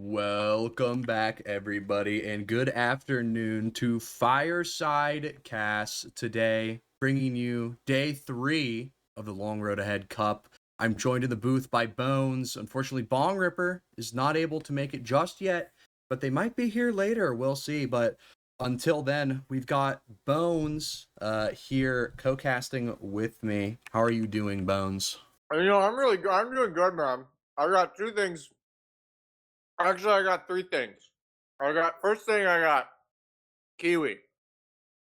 Welcome back, everybody, and good afternoon to Fireside Cast today, bringing you day 3 of the Long Road Ahead Cup. I'm joined in the booth by Bones. Unfortunately, Bong Ripper is not able to make it just yet, but they might be here later. We'll see. But until then, we've got Bones here co-casting with me. How are you doing, Bones? I'm doing good, man. I got 2 things. Actually, I got 3 things. First thing, I got kiwi.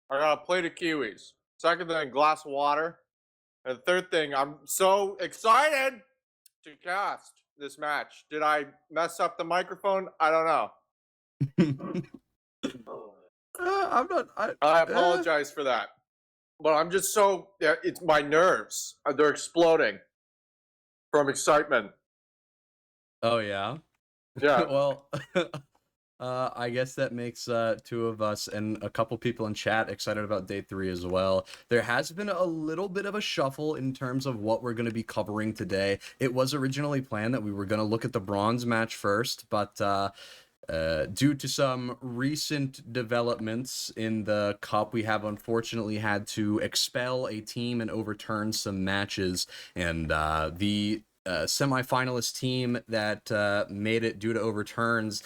I got a plate of kiwis. Second thing, glass of water. And the third thing, I'm so excited to cast this match. Did I mess up the microphone? I don't know. I'm not. I apologize for that. But I'm just it's my nerves. They're exploding from excitement. Oh yeah. Yeah. Well, I guess that makes 2 of us and a couple people in chat excited about day 3 as well. There has been a little bit of a shuffle in terms of what we're going to be covering today. It was originally planned that we were going to look at the bronze match first, but due to some recent developments in the cup, we have unfortunately had to expel a team and overturn some matches, and the semi-finalist team that made it due to overturns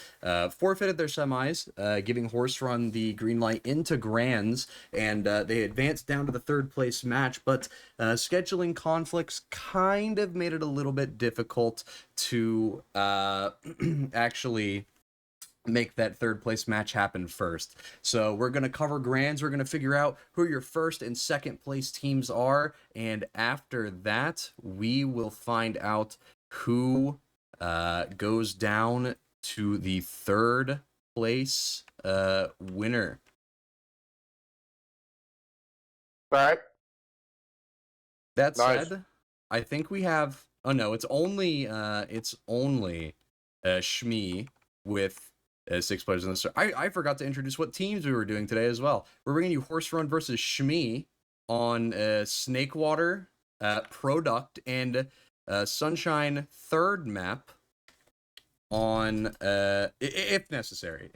forfeited their semis, giving Horse Run the green light into Grands, and they advanced down to the 3rd place match, but scheduling conflicts kind of made it a little bit difficult to actually make that 3rd place match happen first. So we're going to cover Grands. We're going to figure out who your 1st and 2nd place teams are. And after that, we will find out who goes down to the 3rd place winner. Right. That Nice. said, I think we have... Oh, no, it's only SHMEE with 6 players in the start. I forgot to introduce what teams we were doing today as well. We're bringing you Horse Run versus SHMEE on Snakewater, Product, and Sunshine 3rd map on if necessary.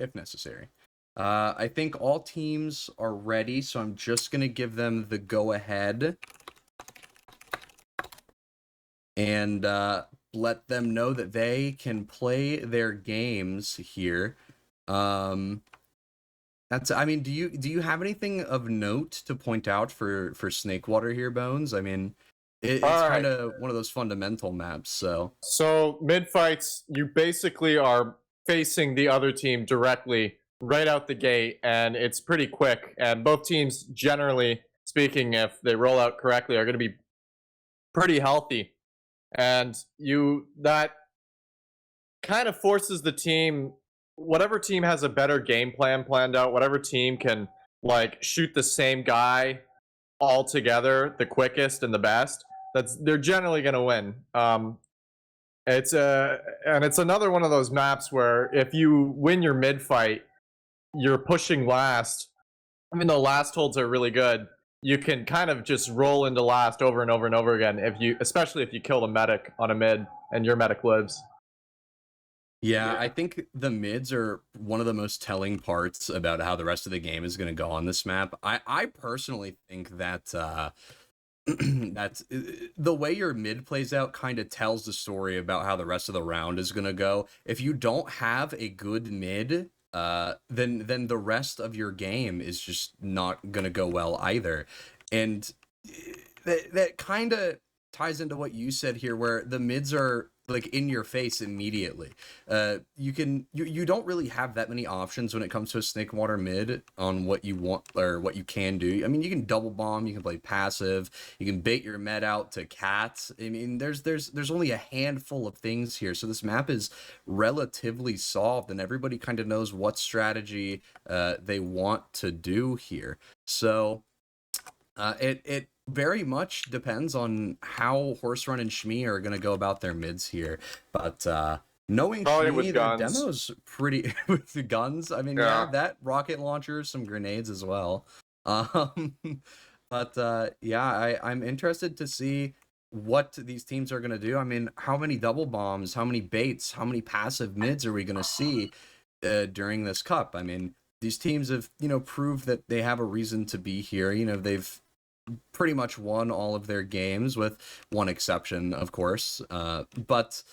I think all teams are ready, so I'm just gonna give them the go ahead and let them know that they can play their games here. That's. I mean, do you have anything of note to point out for Snakewater here, Bones? I mean, it's kind of one of those fundamental maps. So mid fights, you basically are facing the other team directly right out the gate, and it's pretty quick. And both teams, generally speaking, if they roll out correctly, are going to be pretty healthy. And that kind of forces the team, whatever team has a better game plan planned out, whatever team can like shoot the same guy all together the quickest and the best, they're generally going to win. It's another one of those maps where if you win your mid fight, you're pushing last. Even though last holds are really good, you can kind of just roll into last over and over and over again, especially if you kill the medic on a mid and your medic lives. Yeah, I think the mids are one of the most telling parts about how the rest of the game is going to go on this map. I personally think that that's the way your mid plays out kind of tells the story about how the rest of the round is going to go. If you don't have a good mid, then the rest of your game is just not gonna go well either. And that kind of ties into what you said here, where the mids are like in your face immediately. You don't really have that many options when it comes to a Snakewater mid on what you want or what you can do. I mean, you can double bomb, you can play passive, you can bait your med out to cats. I mean, there's only a handful of things here, so this map is relatively solved, and everybody kind of knows what strategy they want to do here. So it very much depends on how Horse Run and SHMEE are going to go about their mids here. But knowing SHMEE, their demo's pretty... with the guns, I mean, yeah, that rocket launcher, some grenades as well. But yeah, I'm interested to see what these teams are going to do. I mean, how many double bombs, how many baits, how many passive mids are we going to see during this cup? I mean, these teams have, proved that they have a reason to be here. They've pretty much won all of their games with one exception, of course. But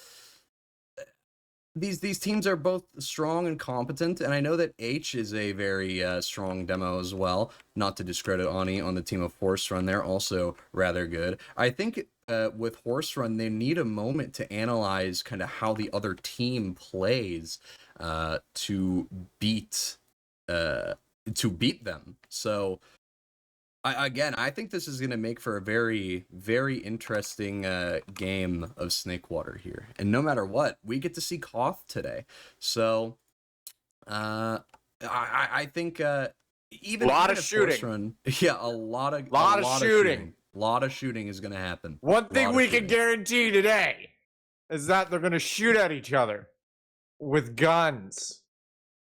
these teams are both strong and competent, and I know that H is a very strong demo as well. Not to discredit Ani on the team of Horse Run, they're also rather good. I think with Horse Run, they need a moment to analyze kind of how the other team plays to beat them. So I think this is going to make for a very, very interesting game of Snakewater here. And no matter what, we get to see Koth today. So I think even a lot of if shooting. Run, yeah, a lot of shooting. A lot of shooting is going to happen. One thing we can guarantee today is that they're going to shoot at each other with guns.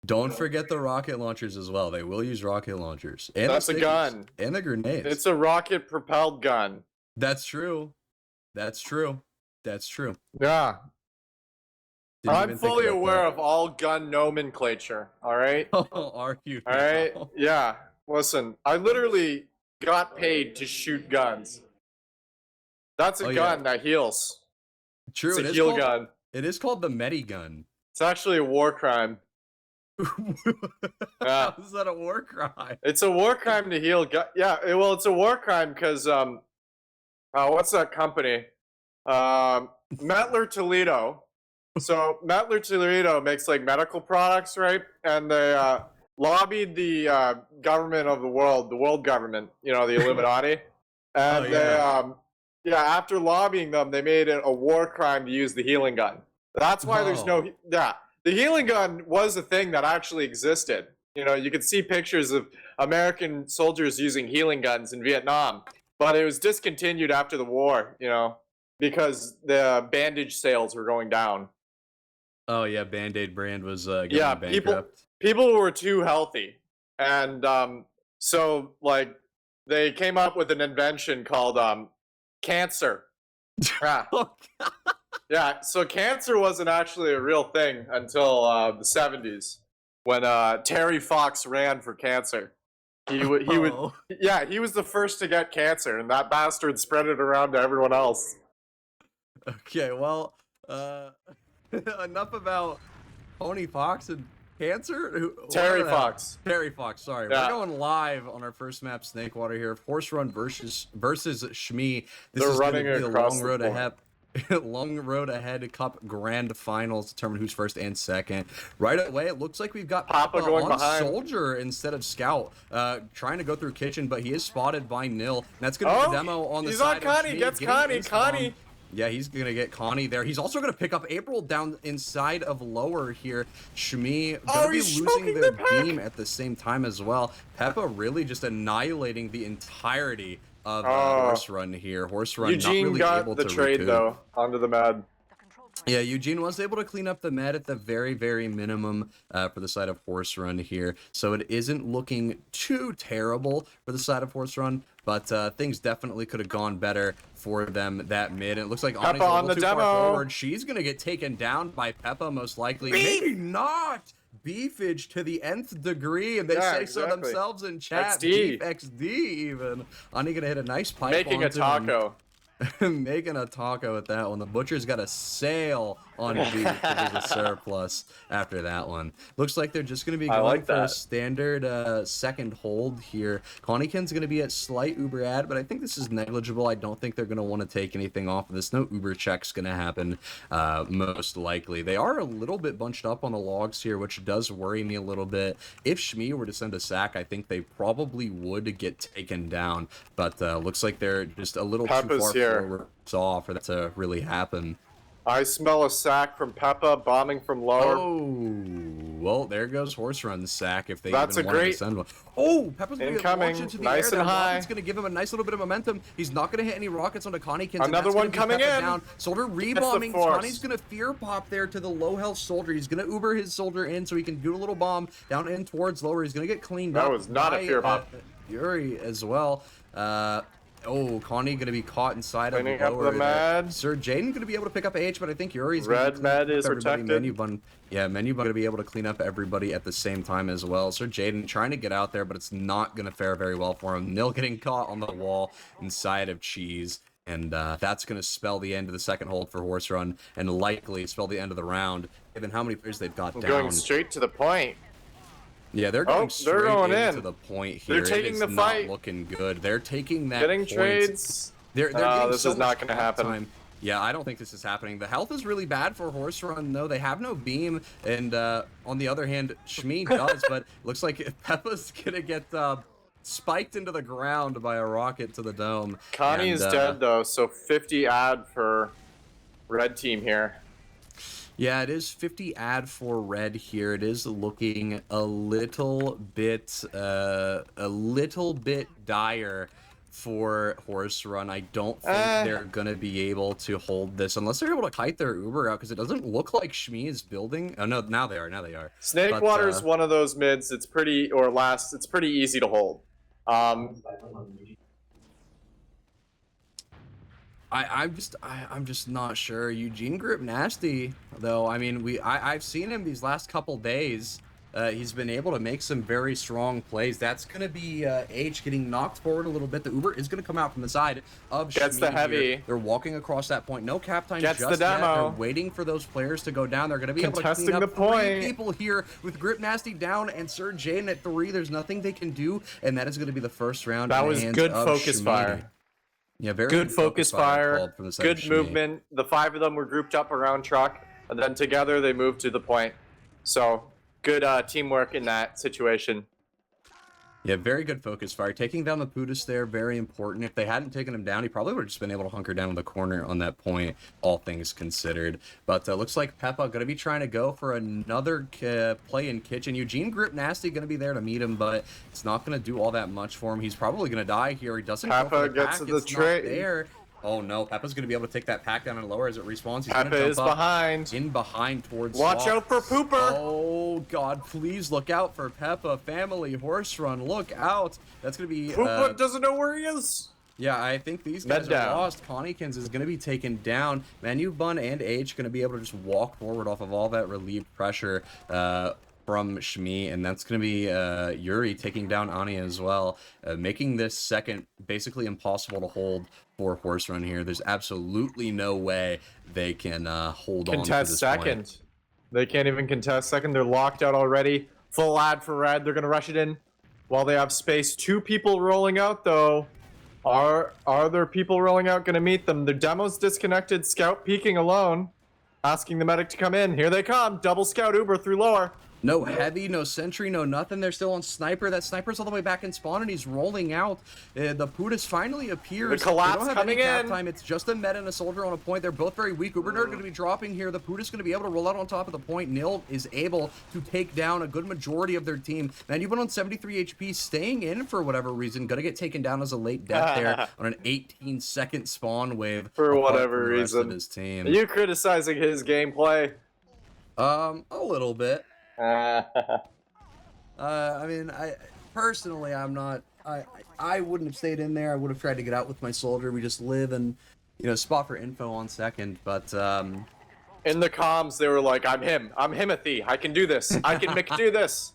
Don't forget the rocket launchers as well. They will use rocket launchers. And that's a gun. And the grenades. It's a rocket-propelled gun. That's true. That's true. That's true. Yeah. I'm fully aware of all gun nomenclature, all right? Oh, are you? All right? Yeah. Listen, I literally got paid to shoot guns. That's a gun that heals. True. It's a heal gun. It is called the Medi gun. It's actually a war crime. How is that a war crime? It's a war crime to heal. Yeah, well, it's a war crime because what's that company? Mettler Toledo. So Mettler Toledo makes like medical products, right? And they lobbied the government of the world government, the Illuminati, and after lobbying them, they made it a war crime to use the healing gun. That's why there's no The healing gun was a thing that actually existed. You could see pictures of American soldiers using healing guns in Vietnam, but it was discontinued after the war, because the bandage sales were going down. Oh yeah, Band-Aid brand was going bankrupt. People were too healthy, and so like they came up with an invention called cancer. Yeah, so cancer wasn't actually a real thing until the 70s when Terry Fox ran for cancer. He was the first to get cancer, and that bastard spread it around to everyone else. Okay, well, enough about Tony Fox and cancer. Terry Fox. Terry Fox. Sorry, we're going live on our first map, Snakewater here. Horse Run versus SHMEE. This is going to be a long road ahead. Long road ahead. Cup grand finals determine who's first and second. Right away, it looks like we've got Papa going on behind Soldier instead of Scout, trying to go through Kitchen, but he is spotted by Nil. And that's going to be the demo on the side. He's on Connie. Gets Connie. Yeah, he's going to get Connie there. He's also going to pick up April down inside of lower here. SHMEE going to be losing their beam at the same time as well. Peppa really just annihilating the entirety of Horse Run here. Horse Run Eugene not really got able the to trade recoup. though onto the med. Yeah, Eugene was able to clean up the med at the very, very minimum for the side of Horse Run here. So it isn't looking too terrible for the side of Horse Run, but things definitely could have gone better for them that mid. And it looks like Ani's a little too far forward. She's going to get taken down by Peppa most likely. Maybe not. Beefage to the nth degree, and they say so themselves in chat. XD. Beef XD even. Ani gonna hit a nice pipe. Making a taco. Making a taco at that one. The butcher's got a sale on beef, which is a surplus after that one. Looks like they're just going to be going for a standard second hold here. Conniekin's going to be at slight Uber ad, but I think this is negligible. I don't think they're going to want to take anything off of this. No Uber check's going to happen, most likely. They are a little bit bunched up on the logs here, which does worry me a little bit. If SHMEE were to send a sack, I think they probably would get taken down, but looks like they're just a little too far forward for that to really happen. I smell a sack from Peppa, bombing from lower. Oh, well, there goes Horse Run's sack if they even wanted to send one. Oh, Peppa's going to launch into the air. That rocket's going to give him a nice little bit of momentum. He's not going to hit any rockets onto Conniekin. Another one coming in. Down. Soldier rebombing. Connie's going to fear pop there to the low health Soldier. He's going to Uber his Soldier in so he can do a little bomb down in towards lower. He's going to get cleaned up. That was not a fear pop. Yuri as well. Oh, Connie going to be caught inside of Cleaning up lower the there. med. Sir Jaden going to be able to pick up H, but I think Yuri's Red med is everybody. protected. Menu going to be able to clean up everybody at the same time as well. Sir Jaden trying to get out there, but it's not going to fare very well for him. Nil getting caught on the wall inside of Cheese. And that's going to spell the end of the second hold for Horse Run, and likely spell the end of the round, given how many players they've got down. Going straight to the point. Yeah, they're going straight into the point here. They're taking the fight. Not looking good. They're taking that Getting point. trades. They're getting this is not going to happen. Time. Yeah, I don't think this is happening. The health is really bad for Horse Run, though. They have no beam, and on the other hand, SHMEE does, but looks like Peppa's going to get spiked into the ground by a rocket to the dome. Connie is dead, though, so 50 ad for red team here. Yeah, it is 50 ad for red here. It is looking a little bit dire for Horse Run. I don't think they're gonna be able to hold this unless they're able to kite their Uber out, because it doesn't look like SHMEE is building. Oh no, now they are. Snakewater is one of those mids. It's pretty, or last. It's pretty easy to hold. I'm just not sure. Eugene Grip Nasty, though. I mean, I've seen him these last couple days. He's been able to make some very strong plays. That's going to be H getting knocked forward a little bit. The Uber is going to come out from the side of SHMEE. Gets the heavy. Here. They're walking across that point. No cap time Gets just the demo. yet. They're waiting for those players to go down. They're going to be able to clean up the point. 3 people here with Grip Nasty down and Sir Jaden at 3. There's nothing they can do, and that is going to be the first round. That was good focus SHMEE. fire. Yeah, very good focus fire. Good SHMEE. movement. The 5 of them were grouped up around truck, and then together they moved to the point. So good teamwork in that situation. Yeah, very good focus fire. Taking down the Putis there, very important. If they hadn't taken him down, he probably would have just been able to hunker down in the corner on that point, all things considered. But looks like Peppa going to be trying to go for another play in kitchen. Eugene Grip Nasty going to be there to meet him, but it's not going to do all that much for him. He's probably going to die here. He doesn't go for the gets pack. the It's trade. not there. Oh no, Peppa's going to be able to take that pack down and lower as it respawns. He's Peppa is behind. In behind towards Watch out for Pooper. Oh god, please look out for Peppa. Family Horse Run, look out. That's going to be... Pooper doesn't know where he is. Yeah, I think these guys are lost. Conniekins is going to be taken down. Menu Bun and H going to be able to just walk forward off of all that relieved pressure from SHMEE, and that's going to be Yuri taking down Ani as well, making this second basically impossible to hold for Horse Run here. There's absolutely no way they can hold on to this second. point. They can't even contest second. They're locked out already. Full ad for red. They're going to rush it in while they have space. 2 people rolling out, though. Are there people rolling out going to meet them? The demo's disconnected. Scout peeking alone. Asking the medic to come in. Here they come. Double Scout Uber through lower. No heavy, no sentry, no nothing. They're still on Sniper. That Sniper's all the way back in spawn, and he's rolling out. The Putis finally appears. The collapse they don't have coming any cap in. time. It's just a med and a soldier on a point. They're both very weak. Ubernerd going to be dropping here. The Putis going to be able to roll out on top of the point. Nil is able to take down a good majority of their team. Man, you've been on 73 HP, staying in for whatever reason. Going to get taken down as a late death there on an 18-second spawn wave. For whatever reason. His team. Are you criticizing his gameplay? A little bit. I mean, personally, I'm not. I wouldn't have stayed in there. I would have tried to get out with my soldier. We just live and, spot for info on second. But in the comms, they were like, "I'm him. I'm Himothy. I can do this. I can do this."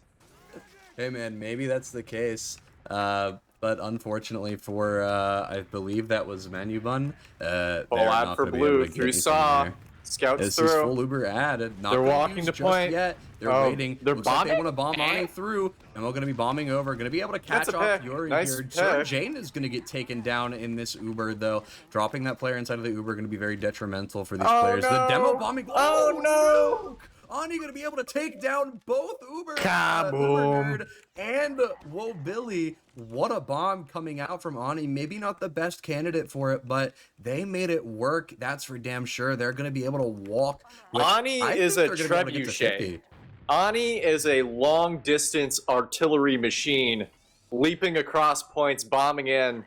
Hey man, maybe that's the case. But unfortunately for, I believe that was Menu Bun. Full ad for blue through Saw. Scouts this through. Is full Uber ad. They're walking to point. Yet. They're waiting. They're Looks bombing. Like they want to bomb Ani through, and we're going to be bombing over. Going to be able to catch off Yuri here. Sir Jane is going to get taken down in this Uber, though. Dropping that player inside of the Uber going to be very detrimental for these players. No. The demo bombing. Oh no! Ani going to be able to take down both Uber Kaboom. and Whoa Billy. What a bomb coming out from Ani. Maybe not the best candidate for it, but they made it work. That's for damn sure. They're going to be able to walk. Ani is a trebuchet. Ani is a long-distance artillery machine, leaping across points, bombing in.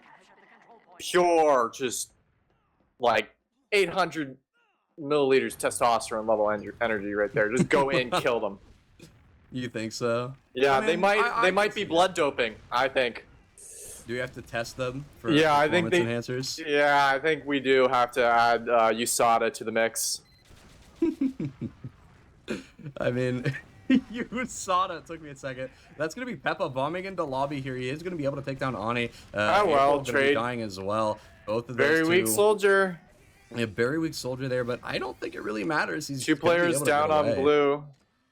Pure, just like 800 milliliters testosterone level energy right there. Just go in, kill them. You think so? Yeah, I mean, they might be blood doping, I think. Do we have to test them for Yeah, I think performance enhancers? Yeah, I think we do have to add USADA to the mix. I mean, you saw it. It took me a second. That's going to be Peppa bombing into lobby here. He is going to be able to take down Ani. Oh, well, April gonna be dying as well. Both of those Very weak soldier. A very weak soldier there, but I don't think it really matters. He's 2 players down on blue.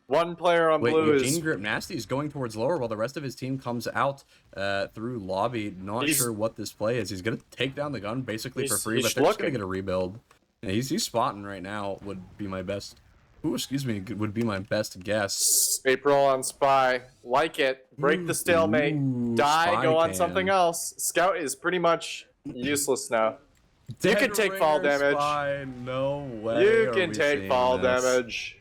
1 player on blue is... Eugene Grip Nasty is going towards lower while the rest of his team comes out through lobby. Not sure what this play is. He's going to take down the gun basically for free, but they're just going to get a rebuild. Yeah, he's spotting right now would be my best... Ooh, excuse me, would be my best guess. April on Spy. Like it. Break the stalemate. Die, go on something else. Scout is pretty much useless now. You can take fall damage. Spy. No way. You can take fall damage.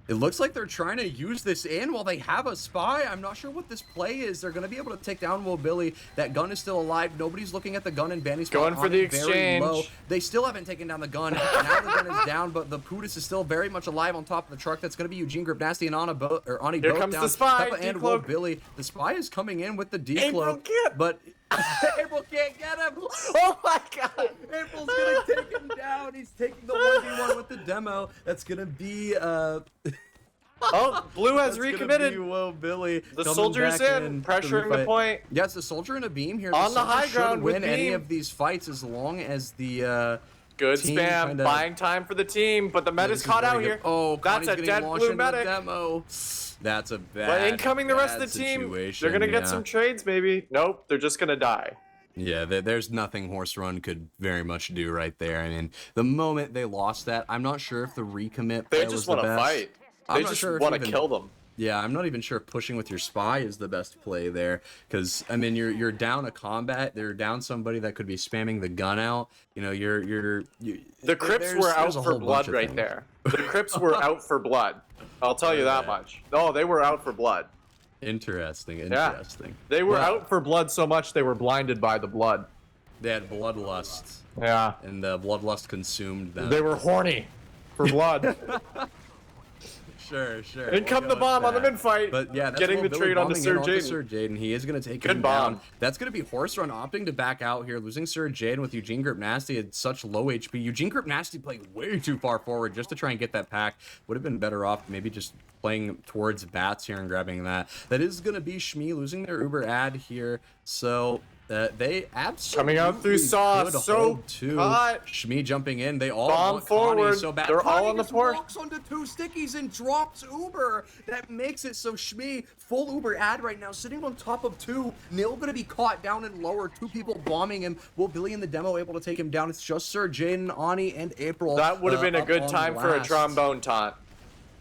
It looks like they're trying to use this in while they have a spy. I'm not sure what this play is. They're going to be able to take down Mobility. That gun is still alive. Nobody's looking at the gun in Banny's going for the exchange. Low. They still haven't taken down the gun. Now the gun is down, but the Pudis is still very much alive on top of the truck. That's going to be Eugene Grip Nasty and Ani both Here comes down. the spy. Peppa and Mobility. The spy is coming in with the decloak, but April can't get him. Oh my god. April's going to take him down. He's taking the 1v1 with the demo. That's going to be Oh, blue has recommitted. Billy. The soldier's in, pressuring the point. Yes, the soldier in a beam here. On the high ground win any of these fights as long as the good spam, buying time for the team, but the meta's caught out here. Oh, that's a dead blue medic. Demo. That's a bad. But incoming the rest of the team. They're gonna get some trades, maybe. Nope, they're just gonna die. Yeah, there's nothing Horse Run could very much do right there. I mean, the moment they lost that, I'm not sure if the recommit. They just want to fight. They just want to kill them. Yeah, I'm not even sure if pushing with your spy is the best play there, because I mean you're down a combat, they're down somebody that could be spamming the gun out. You know, the Crips were out for blood right there. The Crips were out for blood. I'll tell you that much. No, they were out for blood. Interesting. Yeah. They were out for blood so much they were blinded by the blood. They had bloodlust. Yeah. And the bloodlust consumed them. They were horny for blood. Sure. In come the bomb on the mid fight. But yeah, that's getting the trade onto Sir Jaden. He is going to take him down. That's going to be Horse Run opting to back out here, losing Sir Jaden with Eugene Grip Nasty at such low HP. Eugene Grip Nasty playing way too far forward just to try and get that pack. Would have been better off maybe just playing towards bats here and grabbing that. That is going to be SHMEE losing their Uber ad here. So they absolutely coming out through Saw, so caught. SHMEE jumping in. They all bomb forward. So bad. They're all on the port. Walks onto 2 stickies and drops Uber. That makes it so SHMEE full Uber ad right now, sitting on top of 2. Nil gonna be caught down and lower. 2 people bombing him. Will Billy in the demo able to take him down? It's just Sir Jaden, Ani, and April. That would have been a good time for a trombone taunt.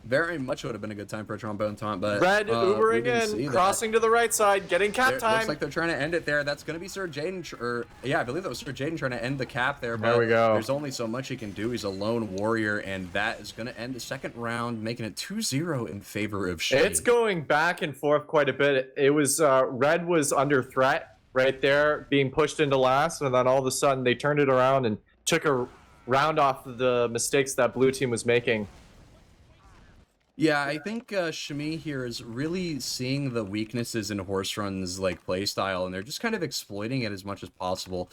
Very much would have been a good time for a trombone taunt, but Red Ubering in, crossing to the right side, getting cap time. Looks like they're trying to end it there. That's going to be Sir Jaden, or yeah, I believe that was Sir Jaden trying to end the cap there. But there we go. There's only so much he can do. He's a lone warrior, and that is going to end the second round, making it 2-0 in favor of SHMEE. It's going back and forth quite a bit. It was Red was under threat right there, being pushed into last, and then all of a sudden they turned it around and took a round off the mistakes that blue team was making. Yeah, I think SHMEE here is really seeing the weaknesses in Horse Run's like play style, and they're just kind of exploiting it as much as possible.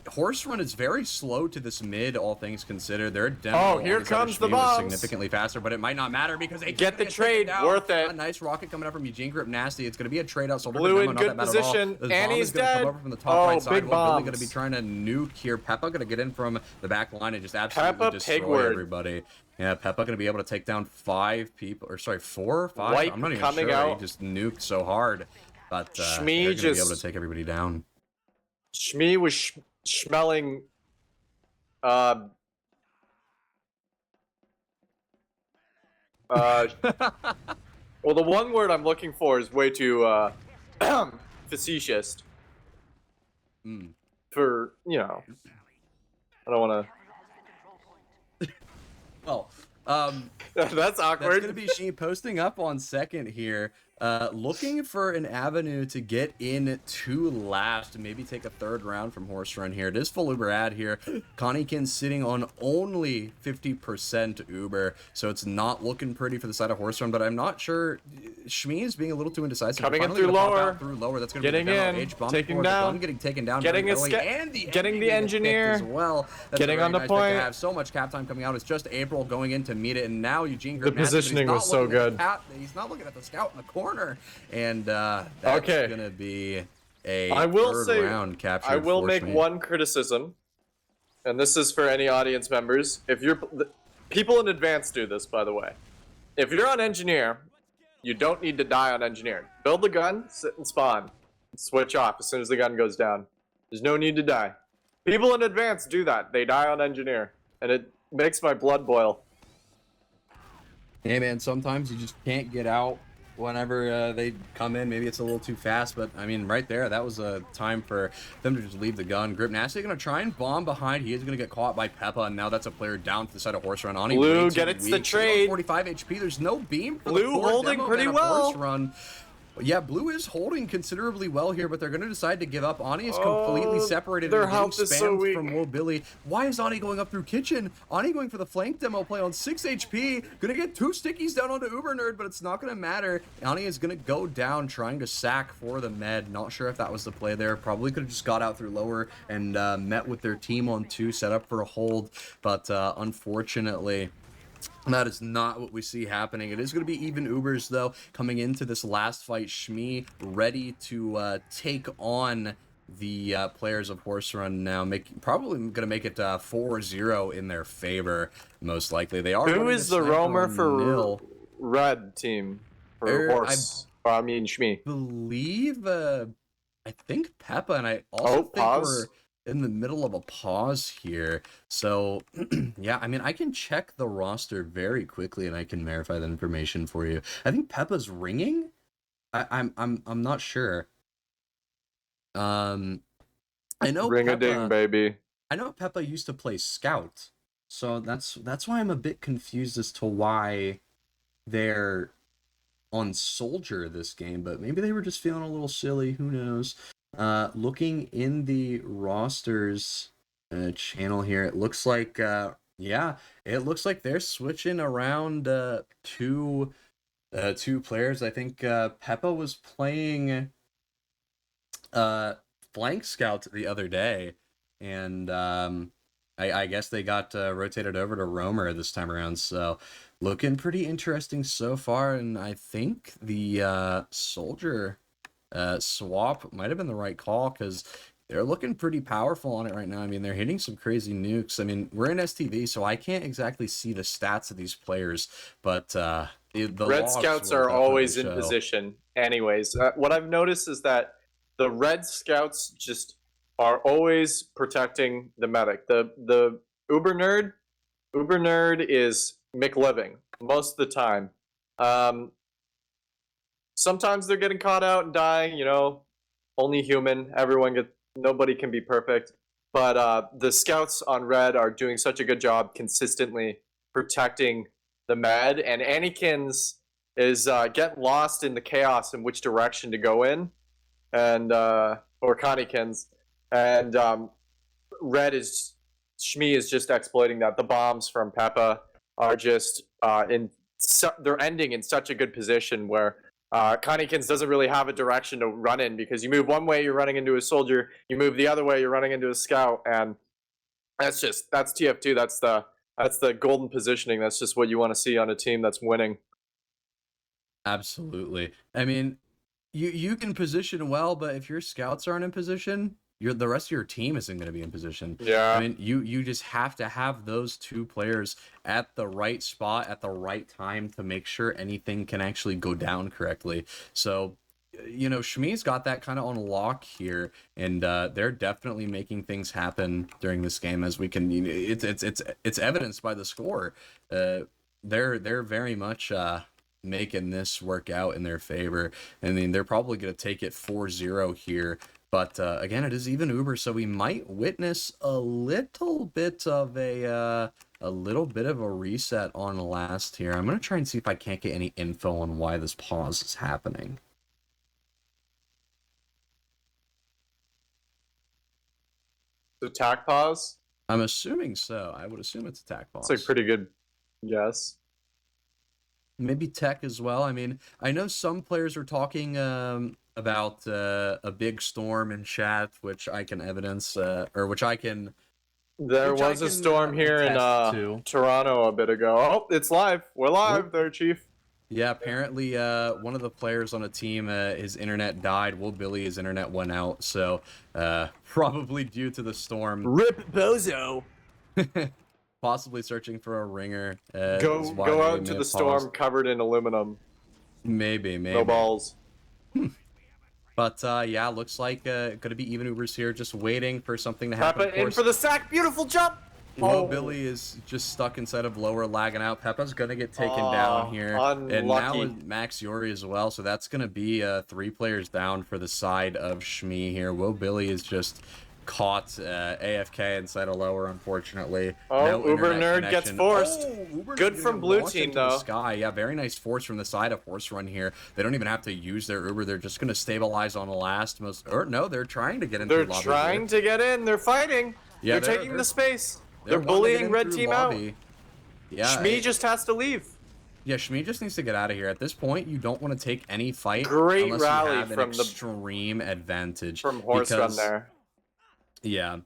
Horse Run is very slow to this mid, all things considered. Their demo here comes the bombs. Significantly faster, but it might not matter because they get the trade. Worth it. A nice rocket coming out from Eugene Grip Nasty. It's going to be a trade out. So blue in good position. Annie's dead. Come over from the top right side. Big bombs. Billy going to be trying to nuke here. Peppa going to get in from the back line and just absolutely destroy everybody. Yeah, Peppa going to be able to take down 5 people, or sorry, 4 or 5. White I'm not even coming sure. out. He just nuked so hard, but SHMEE they're going to be able to take everybody down. SHMEE was smelling. Well, the one word I'm looking for is way too facetious. For, you know, I don't want to. Well, that's awkward. That's going to be SHMEE posting up on second here. Looking for an avenue to get in to last and maybe take a third round from Horse Run here. It is full Uber ad here. Conniekin sitting on only 50% Uber, so it's not looking pretty for the side of Horse Run, but I'm not sure. SHMEE is being a little too indecisive. Coming in Finally through gonna pop lower. out through lower. That's going to be Getting the demo. in, H bomb taking forward, the down. gun getting taken down. Getting very a early, and the getting the ending getting picked engineer. as well. That's Getting a very on the nice pick point. to have. So much cap time coming out. It's just April going in to meet it, and now Eugene. The positioning was so good. He's not looking at the scout in the corner, and that's Okay. gonna be a I will third say, round capture. I will make SHMEE. one criticism, and this is for any audience members. If you're people in advance do this, by the way. If you're on engineer, you don't need to die on engineer. Build the gun, sit and spawn, switch off as soon as the gun goes down. There's no need to die. People in advance do that. They die on engineer, and it makes my blood boil. Hey man, sometimes you just can't get out whenever they come in. Maybe it's a little too fast, but I mean, right there, that was a time for them to just leave the gun. Grip Nasty gonna try and bomb behind. He is gonna get caught by Peppa, and now that's a player down to the side of Horse Run. Ani Blue gets the trade. 45 HP. There's no beam. For Blue the holding demo pretty and a well. Horse Run. Yeah, Blue is holding considerably well here, but they're going to decide to give up. Ani is completely separated. Their and health is so weak. from Billy. Why is Ani going up through kitchen? Ani going for the flank demo play on 6 HP. Going to get 2 stickies down onto Uber Nerd, but it's not going to matter. Ani is going to go down trying to sack for the med. Not sure if that was the play there. Probably could have just got out through lower and met with their team on 2, set up for a hold. But unfortunately, that is not what we see happening. It is going to be even Ubers, though, coming into this last fight. SHMEE ready to take on the players of Horse Run now. Probably going to make it 4-0 in their favor, most likely. They are. Who is the roamer for red team for Horse? I mean, SHMEE. Believe, I think Peppa, and I also think we're in the middle of a pause here. So yeah, I mean, I can check the roster very quickly and I can verify that information for you. I think Peppa's ringing. I'm not sure. I know Ring-a-ding, baby. I know Peppa used to play Scout, so that's why I'm a bit confused as to why they're on Soldier this game, but maybe they were just feeling a little silly, who knows. Looking in the rosters channel here, it looks like yeah, it looks like they're switching around two players. I think Peppa was playing flank scout the other day, and I guess they got rotated over to roamer this time around. So looking pretty interesting so far, and I think the soldier swap might have been the right call, because they're looking pretty powerful on it right now. I mean, they're hitting some crazy nukes. I mean, we're in STV, so I can't exactly see the stats of these players, but the red scouts are always in position anyways. What I've noticed is that the red scouts just are always protecting the medic. The Uber nerd is McLiving most of the time. Sometimes they're getting caught out and dying, you know, only human. Nobody can be perfect. But the scouts on red are doing such a good job consistently protecting the med, and Anakin's is getting lost in the chaos in which direction to go in, and or Conniekin's, and red is SHMEE is just exploiting that. The bombs from Peppa are just they're ending in such a good position where Conniekin's doesn't really have a direction to run in, because you move one way, you're running into a soldier. You move the other way, you're running into a scout, and that's TF2. That's the golden positioning. That's just what you want to see on a team that's winning. Absolutely. I mean, you can position well, but if your scouts aren't in position, the rest of your team isn't going to be in position. Yeah. I mean, you just have to have those two players at the right spot at the right time to make sure anything can actually go down correctly. So, you know, SHMEE's got that kind of on lock here, and they're definitely making things happen during this game, as we can. You know, it's evidenced by the score. They're very much making this work out in their favor. I mean, they're probably going to take it 4-0 here But again, it is even Uber, so we might witness a little bit of a reset on last here. I'm gonna try and see if I can't get any info on why this pause is happening. Attack pause? I'm assuming so. I would assume it's attack pause. It's a pretty good guess. Maybe tech as well. I mean, I know some players are talking about a big storm in chat, which I can evidence, or which I can. There Which I was a can, storm here in attest to. Toronto a bit ago. Oh, it's live. We're live there, Chief. Yeah, apparently one of the players on a team, his internet died. Will Billy, his internet went out, so probably due to the storm. Rip Bozo. Possibly searching for a ringer. Go out to the storm covered in aluminum. Maybe. No balls. But yeah, looks like gonna be even Ubers here, just waiting for something to happen. Peppa in for the sack. Beautiful jump. Well, Billy is just stuck inside of lower, lagging out. Peppa's gonna get taken down here, unlucky. And now is Max Yori as well. So that's gonna be 3 players down for the side of SHMEE here. Will Billy is just caught AFK inside a lower, unfortunately. Oh, no Uber Nerd gets forced. Good from blue team though. Sky. Yeah, very nice force from the side of Horse Run here. They don't even have to use their Uber. They're just gonna stabilize on the last most. Or no, they're trying to get into. They're trying to get in. They're fighting. Yeah, they're taking the space. They're bullying red team lobby. Yeah, SHMEE just has to leave. Yeah, SHMEE just needs to get out of here. At this point, you don't want to take any fight Great unless rally you have from an extreme advantage. From Horse Run there. Yeah.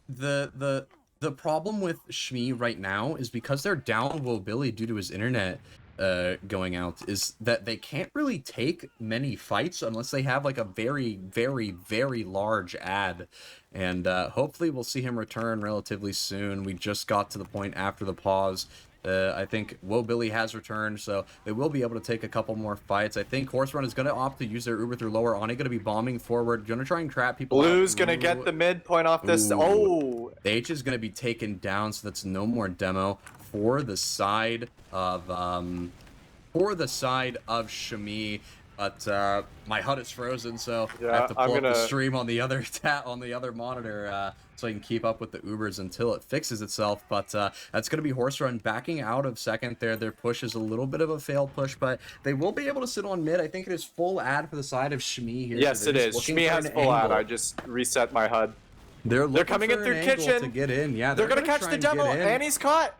The problem with SHMEE right now is because they're down Will Billy due to his internet going out, is that they can't really take many fights unless they have like a very, very, very large ad. And hopefully we'll see him return relatively soon. We just got to the point after the pause. I think Will Billy has returned, so they will be able to take a couple more fights. I think Horse Run is going to opt to use their Uber through lower. Oni going to be bombing forward. Going to try and trap people. Blue's going to get the midpoint off this. Oh! The H is going to be taken down, so that's no more demo for the side of SHMEE. But my HUD is frozen, so yeah, I have to pull up the stream on the other monitor so I can keep up with the Ubers until it fixes itself. But that's going to be Horse Run backing out of second there. Their push is a little bit of a failed push, but they will be able to sit on mid. I think it is full ad for the side of SHMEE here. Yes, so it is. SHMEE has full ad. I just reset my HUD. They're coming in through kitchen to get in. Yeah, they're going to catch the demo, and he's caught.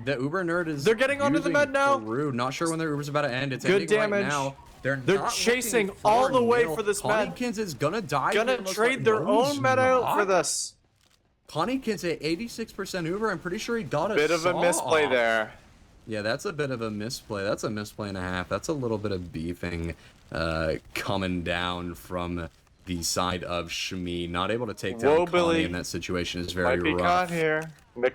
The Uber Nerd is. They're getting onto the med now. Through. Not sure when their Uber's about to end. It's good ending damage. Right now. They're chasing all the way for this med. Conniekins is gonna die. Gonna trade their own med out for this. Conniekins at 86% Uber. I'm pretty sure he got a bit of a misplay there. Yeah, that's a bit of a misplay. That's a misplay and a half. That's a little bit of beefing coming down from the side of SHMEE. Not able to take down Connie in that situation is very rough. Might be caught here.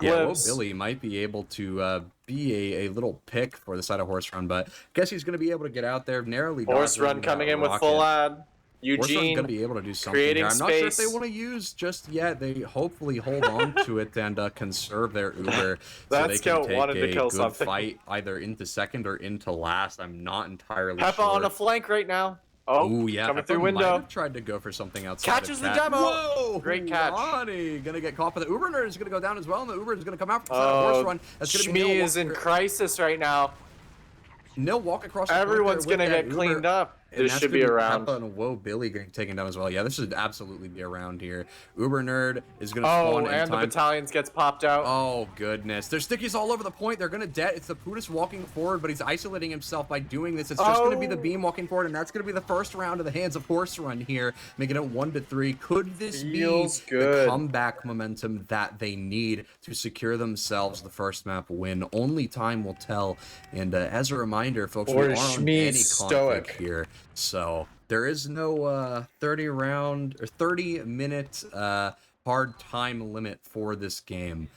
Yeah, Will Billy might be able to be a little pick for the side of Horse Run, but I guess he's going to be able to get out there narrowly. Horse Run coming in with full ad. Eugene going to be able to do something here. I'm not sure if they want to use just yet. They hopefully hold on to it and conserve their Uber so they can take a good fight either into second or into last. I'm not entirely sure. Peppa on a flank right now. Oh yeah, coming through window. Tried to go for something outside. Catches the demo. Whoa, great catch. Ronnie gonna get caught, but the Uber Nerd is gonna go down as well, and the Uber is gonna come out from the side of Horse Run. That's gonna be SHMEE is in crisis right now. No walk across. Everyone's gonna get cleaned up. This should be a round. Peppa and Whoa Billy getting taken down as well. Yeah, this should absolutely be a round here. Uber Nerd is gonna spawn in and time. The battalions gets popped out. Oh goodness, there's stickies all over the point. They're gonna dead. It's the Putis walking forward, but he's isolating himself by doing this. It's just gonna be the beam walking forward, and that's gonna be the first round of the hands of Horse Run here, making it 1-3. Could this be the comeback momentum that they need to secure themselves the first map win? Only time will tell. And as a reminder, folks, we are on any conflict here, so there is no 30-minute hard time limit for this game.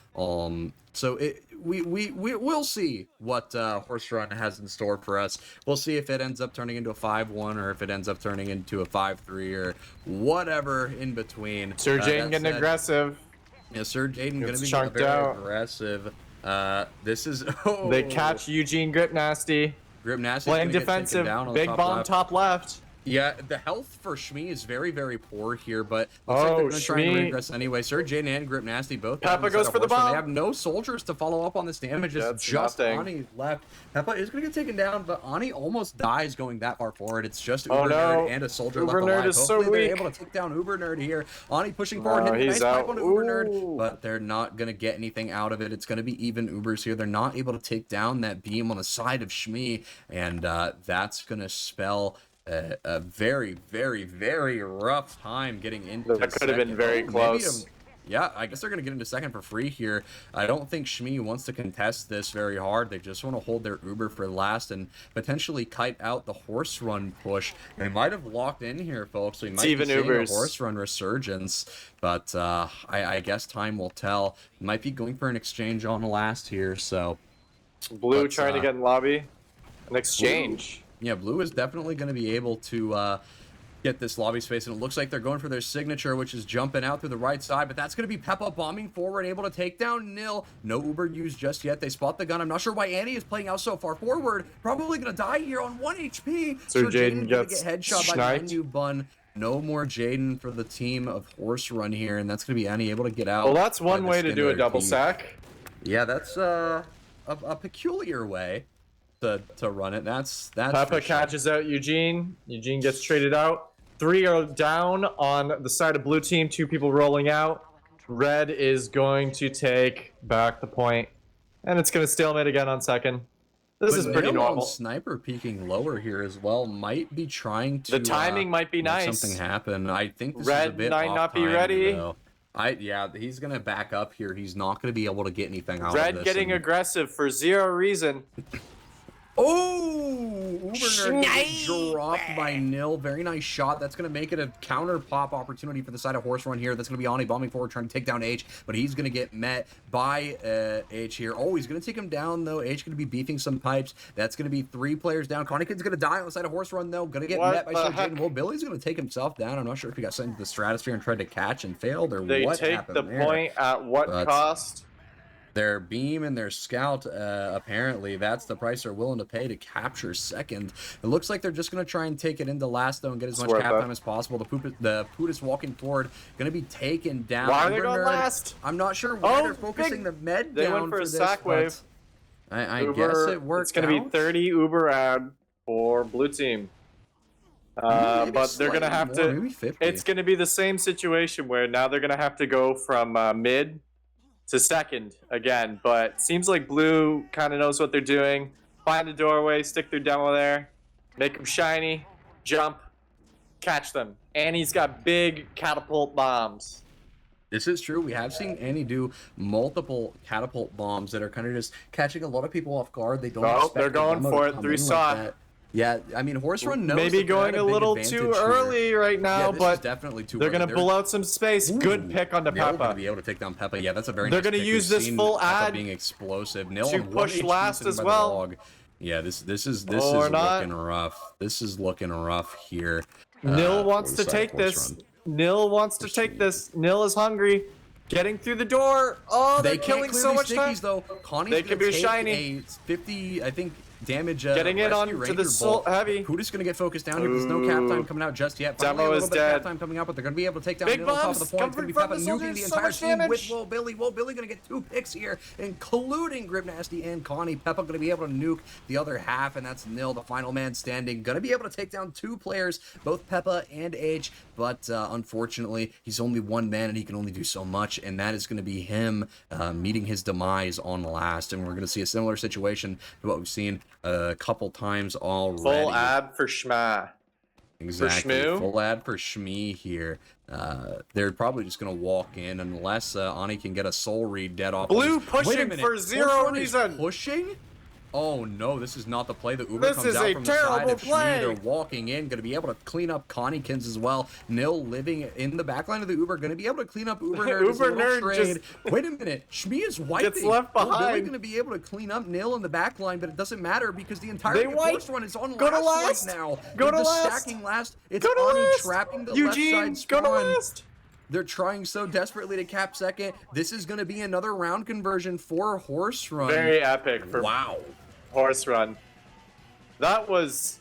So we'll see what Horse Run has in store for us. We'll see if it ends up turning into a 5-1 or if it ends up turning into a 5-3 or whatever in between. Sir Jaden getting aggressive. Yeah, Sir Jaden gonna be very aggressive. This is they catch Eugene Grip Nasty. Grip Nasty playing defensive. Big bomb top left. Yeah, the health for SHMEE is very, very poor here, but looks like they're going to try and SHMEE. regress anyway. Sir Jaden and Grip Nasty both. Peppa goes for the bomb. They have no soldiers to follow up on this damage. It's just Ani left. Peppa is going to get taken down, but Ani almost dies going that far forward. It's just Uber Nerd and a soldier left alive. Is Hopefully so they're weak. able to take down Uber Nerd here. Ani pushing forward, hitting a nice pipe onto Uber Nerd, but they're not going to get anything out of it. It's going to be even Ubers here. They're not able to take down that beam on the side of SHMEE, and that's going to spell a very, very, very rough time getting into that could have been very close. Yeah, I guess they're going to get into second for free here. I don't think SHMEE wants to contest this very hard. They just want to hold their Uber for last and potentially kite out the horse run push. They might have locked in here, folks. We might be seeing a horse run resurgence, but I guess time will tell. Might be going for an exchange on the last here, so... Blue trying to get in lobby. An exchange. Yeah, Blue is definitely going to be able to get this lobby space, and it looks like they're going for their signature, which is jumping out through the right side, but that's going to be Peppa bombing forward, able to take down Nil. No Uber used just yet. They spot the gun. I'm not sure why Annie is playing out so far forward. Probably going to die here on 1 HP. So Jaden gets get headshot by the new bun. No more Jaden for the team of Horse Run here, and that's going to be Annie able to get out. Well, that's one way to do a double sack. Yeah, that's a peculiar way to run it. That's Peppa catches out Eugene. Eugene gets traded out. 3 are down on the side of blue team. 2 people rolling out. Red is going to take back the point, and it's going to stalemate again on second. This is pretty normal. Sniper peeking lower here as well. Might be trying to. The timing might be nice. Something happen. I think this Red is a bit might not be time, ready. Though. Yeah, he's gonna back up here. He's not gonna be able to get anything out of Red this. getting aggressive for 0 reason. Oh, Uber Nerd dropped by Nil. Very nice shot. That's going to make it a counter pop opportunity for the side of Horse Run here. That's going to be Ani bombing forward, trying to take down H, but he's going to get met by H here. Oh, he's going to take him down, though. H going to be beefing some pipes. That's going to be 3 players down. Connikin's going to die on the side of Horse Run, though. Going to get met by Sir Jaden. Well, Billy's going to take himself down. I'm not sure if he got sent into the stratosphere and tried to catch and failed, or what happened there. They take the point at what cost? Their beam and their scout, apparently, that's the price they're willing to pay to capture second. It looks like they're just going to try and take it into last, though, and get as much cap time as possible. The Putis walking forward, going to be taken down. Why are they going last? I'm not sure why they're focusing the med down. They went for a sack wave. I guess it worked. It's going to be 30 Uber ad for blue team. But they're going to have to... It's going to be the same situation where now they're going to have to go from mid to second again, but seems like blue kind of knows what they're doing. Find a doorway, stick their demo there, make them shiny, jump, catch them. Annie's got big catapult bombs. This is true. We have seen Annie do multiple catapult bombs that are kind of just catching a lot of people off guard. They don't expect they're going for it. 3 saw. Like yeah, I mean, Horse Run knows maybe going a little too early right now, but definitely too they're going to pull out some space. Good pick on the Peppa. Going to be able to take down Peppa. Yeah, that's a very. They're going to use this full ad being explosive. Nil to push last as well. Yeah, this is looking rough. This is looking rough here. Nil wants to take this. Nil wants to take this. Nil is hungry. Getting through the door. Oh, they're killing so much time. Though. They could be shiny. A 50, I think. Damage getting it on to the soul heavy. Puda's gonna get focused down here. There's no cap time coming out just yet. Demo is dead. Cap time coming out, but they're gonna be able to take down big bombs. Top of the point. It's gonna be Peppa nuking the entire team with Will Billy. Will Billy gonna get 2 picks here, including Grip Nasty and Connie. Peppa gonna be able to nuke the other half, and that's Nil, the final man standing. Gonna be able to take down 2 players, both Peppa and H, but unfortunately, he's only 1 man and he can only do so much, and that is gonna be him meeting his demise on the last. And we're gonna see a similar situation to what we've seen a couple times already. Full ad for SHMEE. Exactly. Full ad for SHMEE here. They're probably just going to walk in unless Ani can get a soul read dead off. Blue pushing for 0 reason. Pushing? Oh no, this is not the play. The Uber this comes is out a from terrible the side of play. SHMEE. They're walking in, going to be able to clean up Connikins as well. Nil living in the backline of the Uber, going to be able to clean up Uber Nerd. Uber Nerd just... Wait a minute, SHMEE is wiping. Gets left behind. They're going to be able to clean up Nil in the backline, but it doesn't matter because the entire Horse Run is on last right now. Go to last. Stacking last. It's Ani trapping the Eugene, left side spawn. Go to last. They're trying so desperately to cap second. This is going to be another round conversion for Horse Run. Very epic for Horse Run. That was...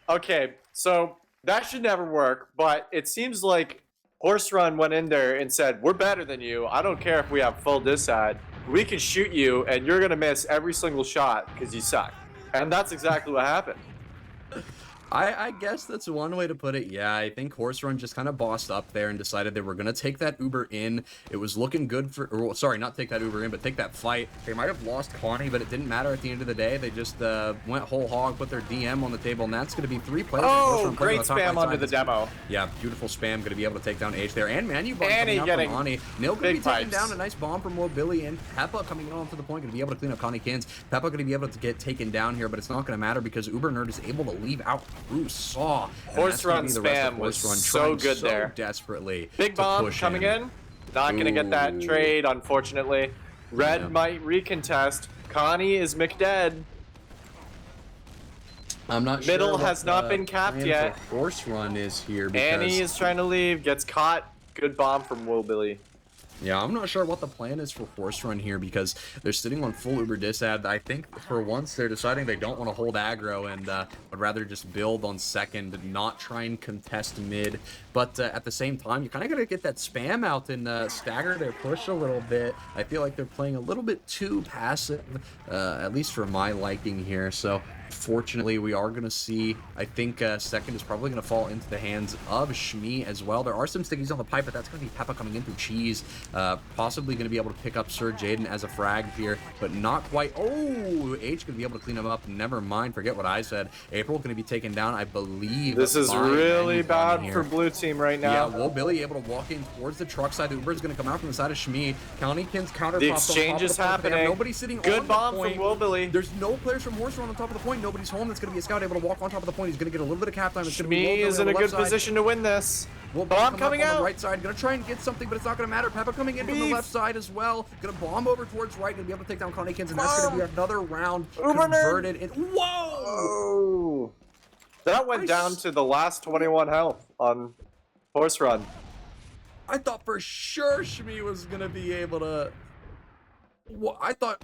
Okay, so That should never work, but it seems like Horse Run went in there and said, we're better than you. I don't care if we have full disad. We can shoot you, and you're going to miss every single shot because you suck. And that's exactly what happened. I guess that's one way to put it. Yeah, I think Horse Run just kind of bossed up there and decided they were going to take that Uber in. It was looking good for, or, sorry, not take that Uber in, but take that fight. They might have lost Connie, but it didn't matter at the end of the day. They just went whole hog, put their DM on the table, and that's going to be 3 players. Oh, great spam onto the demo. Yeah, beautiful spam. Going to be able to take down H there. And Manu bomb Annie coming out getting from Ani. Nil going to be taking pipes. down a nice bomb from Mobility, and Peppa coming on to the point, going to be able to clean up Connie Kins. Peppa going to be able to get taken down here, but it's not going to matter because Uber Nerd is able to leave out through Saw. Horse Run spam was so good there. Desperately. Big bomb coming in. Not going to get that trade, unfortunately. Red might recontest. Connie is McDead. I'm not sure. Middle has not been capped yet. Horse Run is here because Annie is trying to leave. Gets caught. Good bomb from Willbilly. Yeah, I'm not sure what the plan is for Horse Run here because they're sitting on full Uber disad. I think for once they're deciding they don't want to hold aggro and would rather just build on second and not try and contest mid. But at the same time, you kind of got to get that spam out and stagger their push a little bit. I feel like they're playing a little bit too passive, at least for my liking here. So fortunately, we are going to see, I think second is probably going to fall into the hands of SHMEE as well. There are some stickies on the pipe, but that's going to be Peppa coming in through Cheese. Possibly going to be able to pick up Sir Jaden as a frag here, but not quite. Oh, H going to be able to clean him up. Never mind. Forget what I said. April going to be taken down, I believe. This is really bad for blue team right now. Yeah, Billy able to walk in towards the truck side. The Uber is going to come out from the side of SHMEE. County Kins counter. The exchange is happening. Nobody sitting on Good the bomb point. from Billy. There's no players from Horse Run on top of the point. Nobody's home. That's going to be a scout able to walk on top of the point. He's going to get a little bit of cap time. SHMEE is in a good position to win this. Bomb coming out. On the right side. Going to try and get something, but it's not going to matter. Peppa coming in from the left side as well. Going to bomb over towards right. Going to be able to take down Connie Kins, and that's going to be another round converted. And whoa! That went down to the last 21 health on Horse Run. I thought for sure SHMEE was going to be able to... Well, I thought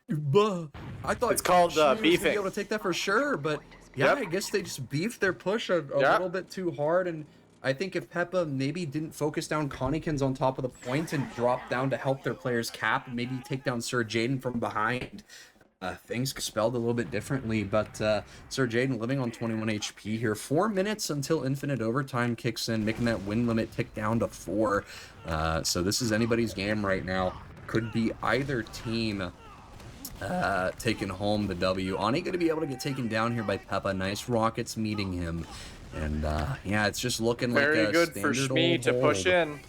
it's called beefing. Be able to take that for sure, but yeah, I guess they just beefed their push a little bit too hard, and I think if Peppa maybe didn't focus down Connikins on top of the point and drop down to help their players cap, maybe take down Sir Jaden from behind, things spelled a little bit differently. But Sir Jaden living on 21 HP here. 4 minutes until infinite overtime kicks in, making that win limit tick down to 4. So this is anybody's game right now. Could be either team taking home the W. Ani going to be able to get taken down here by Peppa. Nice rockets meeting him. And yeah, it's just looking like a very good for SHMEE to push in.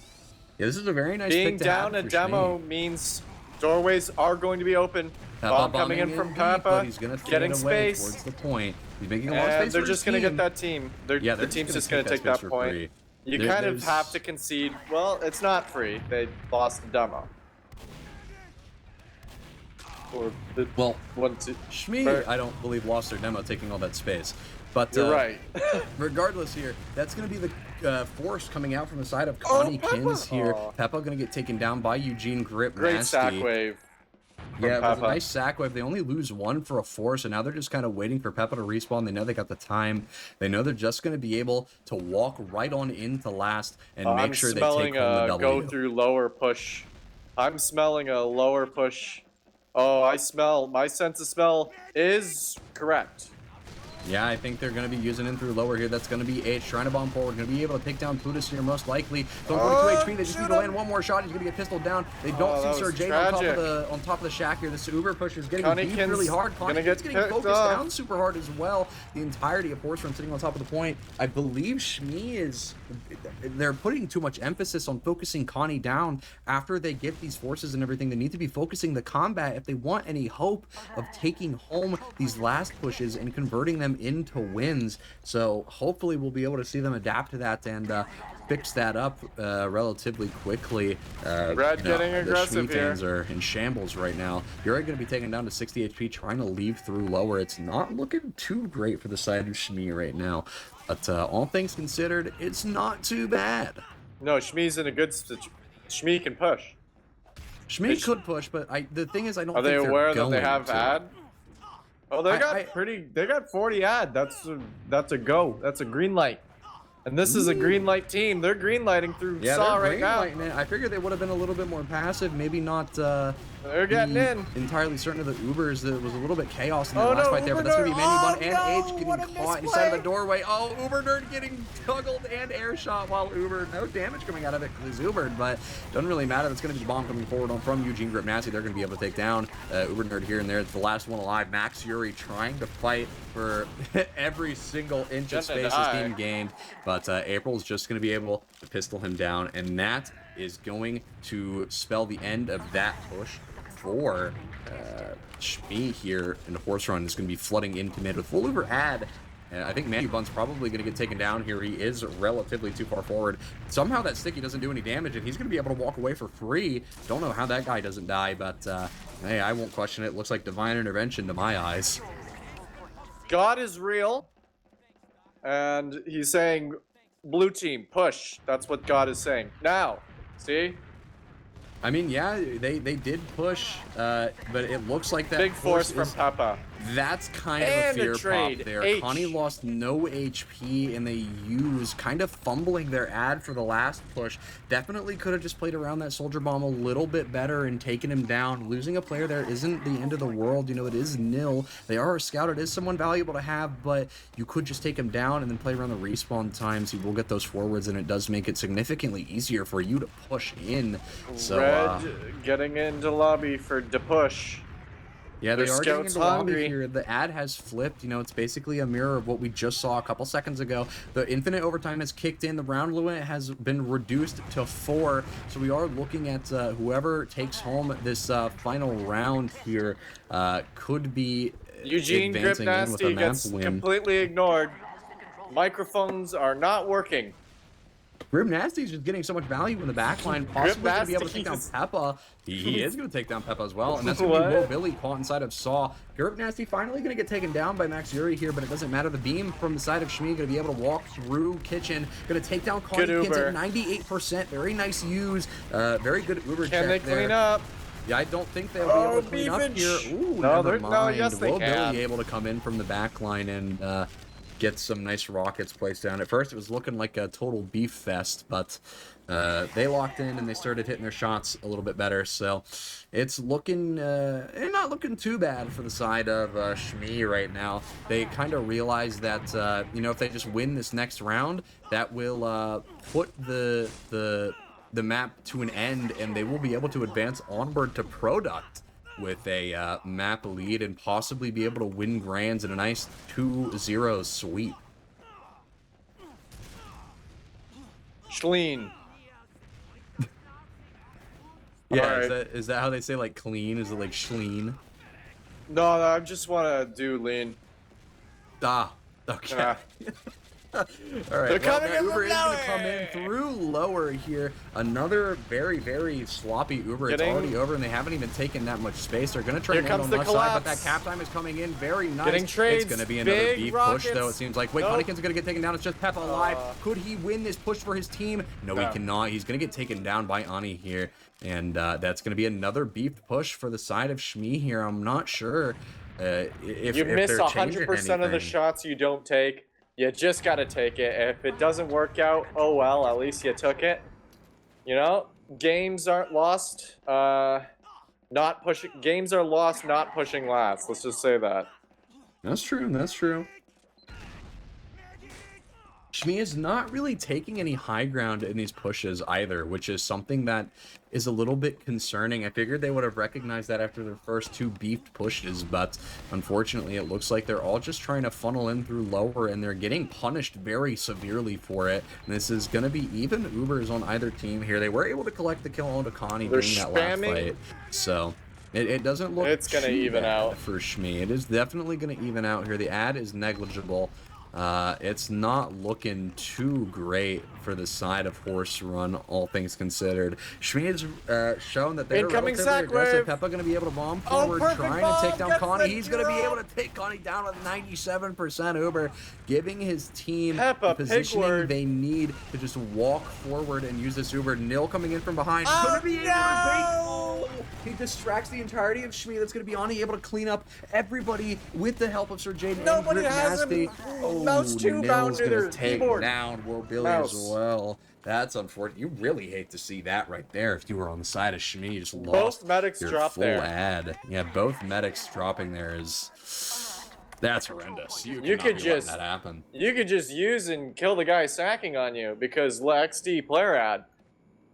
Yeah, this is a very nice being pick to down have a for demo SHMEE. Means doorways are going to be open. Bomb coming in from Peppa, he's gonna getting space towards the point. He's making a lot of space. They're just going to get that team. The team's just going to take that point. Free. You kind of have to concede. Well, it's not free. They lost the demo. Or the SHMEE, I don't believe, lost their demo taking all that space. But you're right. Regardless here, that's going to be the force coming out from the side of Connie Kins here. Peppa going to get taken down by Eugene Grip. Great sack wave. Yeah, it was a nice sack wave. They only lose 1 for a force, and now they're just kind of waiting for Peppa to respawn. They know they got the time. They know they're just going to be able to walk right on into last and make sure they take home the W. Go through lower push. I'm smelling a lower push. Oh, my sense of smell is correct. Yeah, I think they're going to be using in through lower here. That's going to be H trying to bomb forward. Going to be able to take down Plutus here most likely. So 42 HP. They just need to land one more shot. He's going to get pistoled down. They don't see Sir Jade on top of the shack here. This Uber push is getting beat really hard. Connie's getting focused down super hard as well. The entirety of Horse Run sitting on top of the point. I believe SHMEE is... They're putting too much emphasis on focusing Connie down after they get these forces and everything. They need to be focusing the combat if they want any hope of taking home these last pushes and converting them into wins. So hopefully we'll be able to see them adapt to that and fix that up relatively quickly. Red getting aggressive the here. fans are in shambles right now. You're going to be taken down to 60 HP, trying to leave through lower. It's not looking too great for the side of SHMEE right now. But all things considered, it's not too bad. No, SHMEE's in a good situation. SHMEE can push. SHMEE could push, but the thing is, I don't think they're they're aware going that they have to. ad? Oh, they got 40 ad. That's a go. That's a green light. And this is a green light team. They're green lighting through Saw right now. It. I figured they would have been a little bit more passive, maybe not they're getting in. Entirely certain of the Ubers. There was a little bit chaos in the last fight there, but that's gonna be Manu Bun and H getting caught inside of a doorway. Oh, Uber Nerd getting toggled and air shot while Uber, no damage coming out of it because he's Ubered, but doesn't really matter. That's gonna be the bomb coming forward on from Eugene Grip Nasty. They're gonna be able to take down Uber Nerd here and there. It's the last one alive. Max Yuri trying to fight for every single inch of space his team gained, but April's just going to be able to pistol him down, and that is going to spell the end of that push for SHMEE here in the horse run. Is going to be flooding into mid with full Uber ad. I think Manu Bun's probably going to get taken down here. He is relatively too far forward. Somehow that sticky doesn't do any damage, and he's going to be able to walk away for free. Don't know how that guy doesn't die, but hey, I won't question it. Looks like divine intervention to my eyes. God is real, and he's saying, blue team, push. That's what God is saying. Now, see? I mean, yeah, they did push, but it looks like that big force from Papa. That's kind of a fear pop there. Connie lost no HP, and they use kind of fumbling their ad for the last push. Definitely could have just played around that soldier bomb a little bit better and taken him down. Losing a player there isn't the end of the world. You know, it is nil. They are a scout. It is someone valuable to have, but you could just take him down and then play around the respawn times. You will get those forwards, and it does make it significantly easier for you to push in. So, Red getting into lobby for the push. Yeah, they are getting into lobby here. The ad has flipped. You know, it's basically a mirror of what we just saw a couple seconds ago. The infinite overtime has kicked in. The round limit has been reduced to 4. So we are looking at whoever takes home this final round here could be Eugene Grip Nasty gets completely ignored. Microphones are not working. Grip Nasty's just getting so much value in the backline, possibly going to be able to take down Peppa. He is going to take down Peppa as well, and that's going to be Will Billy caught inside of Saw. Grip Nasty finally going to get taken down by Max Yuri here, but it doesn't matter. The beam from the side of SHMEE going to be able to walk through Kitchen. Going to take down Connie Kins at 98%. Very nice use. Very good Uber check there. Can they clean up? Yeah, I don't think they'll be able to clean up here. Ooh, never mind. Yes, they Will can. Billy able to come in from the backline and get some nice rockets placed down. At first, it was looking like a total beef fest, but they locked in and they started hitting their shots a little bit better. So it's looking, not looking too bad for the side of SHMEE right now. They kind of realize that, you know, if they just win this next round, that will put the map to an end, and they will be able to advance onward to Product with a map lead and possibly be able to win grands in a nice 2-0 sweep. Schleen. Yeah, right. Is that how they say, like, clean? Is it like Schleen? No, I just want to do lean. Ah, okay. All right, they're coming in. Uber is going to come in through lower here. Another very, very sloppy Uber. It's already over, and they haven't even taken that much space. They're going to try to land on the left side, but that cap time is coming in very nice. Getting trades. It's going to be another beef push, though, it seems like. Wait, Hunnikin's going to get taken down. It's just Peppa alive. Could he win this push for his team? No, he cannot. He's going to get taken down by Ani here, and that's going to be another beef push for the side of SHMEE here. I'm not sure if you miss 100% of the shots you don't take. You just gotta take it. If it doesn't work out, oh well, at least you took it. You know, games aren't lost. Games are lost, not pushing last. Let's just say that. That's true. That's true. SHMEE is not really taking any high ground in these pushes either, which is something that is a little bit concerning. I figured they would have recognized that after their first 2 beefed pushes, but unfortunately it looks like they're all just trying to funnel in through lower, and they're getting punished very severely for it. And this is going to be even Ubers on either team here. They were able to collect the kill on Connie during that last fight, so it doesn't look it's going to even out for SHMEE. It is definitely going to even out here. The ad is negligible. It's not looking too great for the side of Horse Run, all things considered. SHMEE has shown that they're Incoming relatively sack aggressive. wave. Peppa going to be able to bomb Oh, forward, perfect trying bomb. to take down Gets Connie. the He's going to be hero. able to take Connie down with 97% Uber, giving his team Peppa, the positioning Pigward. they need to just walk forward and use this Uber. Nil coming in from behind. Oh, Gonna be able to no! bait. He distracts the entirety of SHMEE. That's going to be Ani able to clean up everybody with the help of Sir Jaden. Nobody and has Nasty. him. Mouse 2 bound to their Take keyboard. down Will Billy Mouse. as well. That's unfortunate. You really hate to see that right there. If you were on the side of SHMEE, you just Both lost medics your dropped full there. ad. Yeah, both medics dropping there is... That's horrendous. You You cannot could be letting just- that happen. You could just use and kill the guy sacking on you because XD player ad.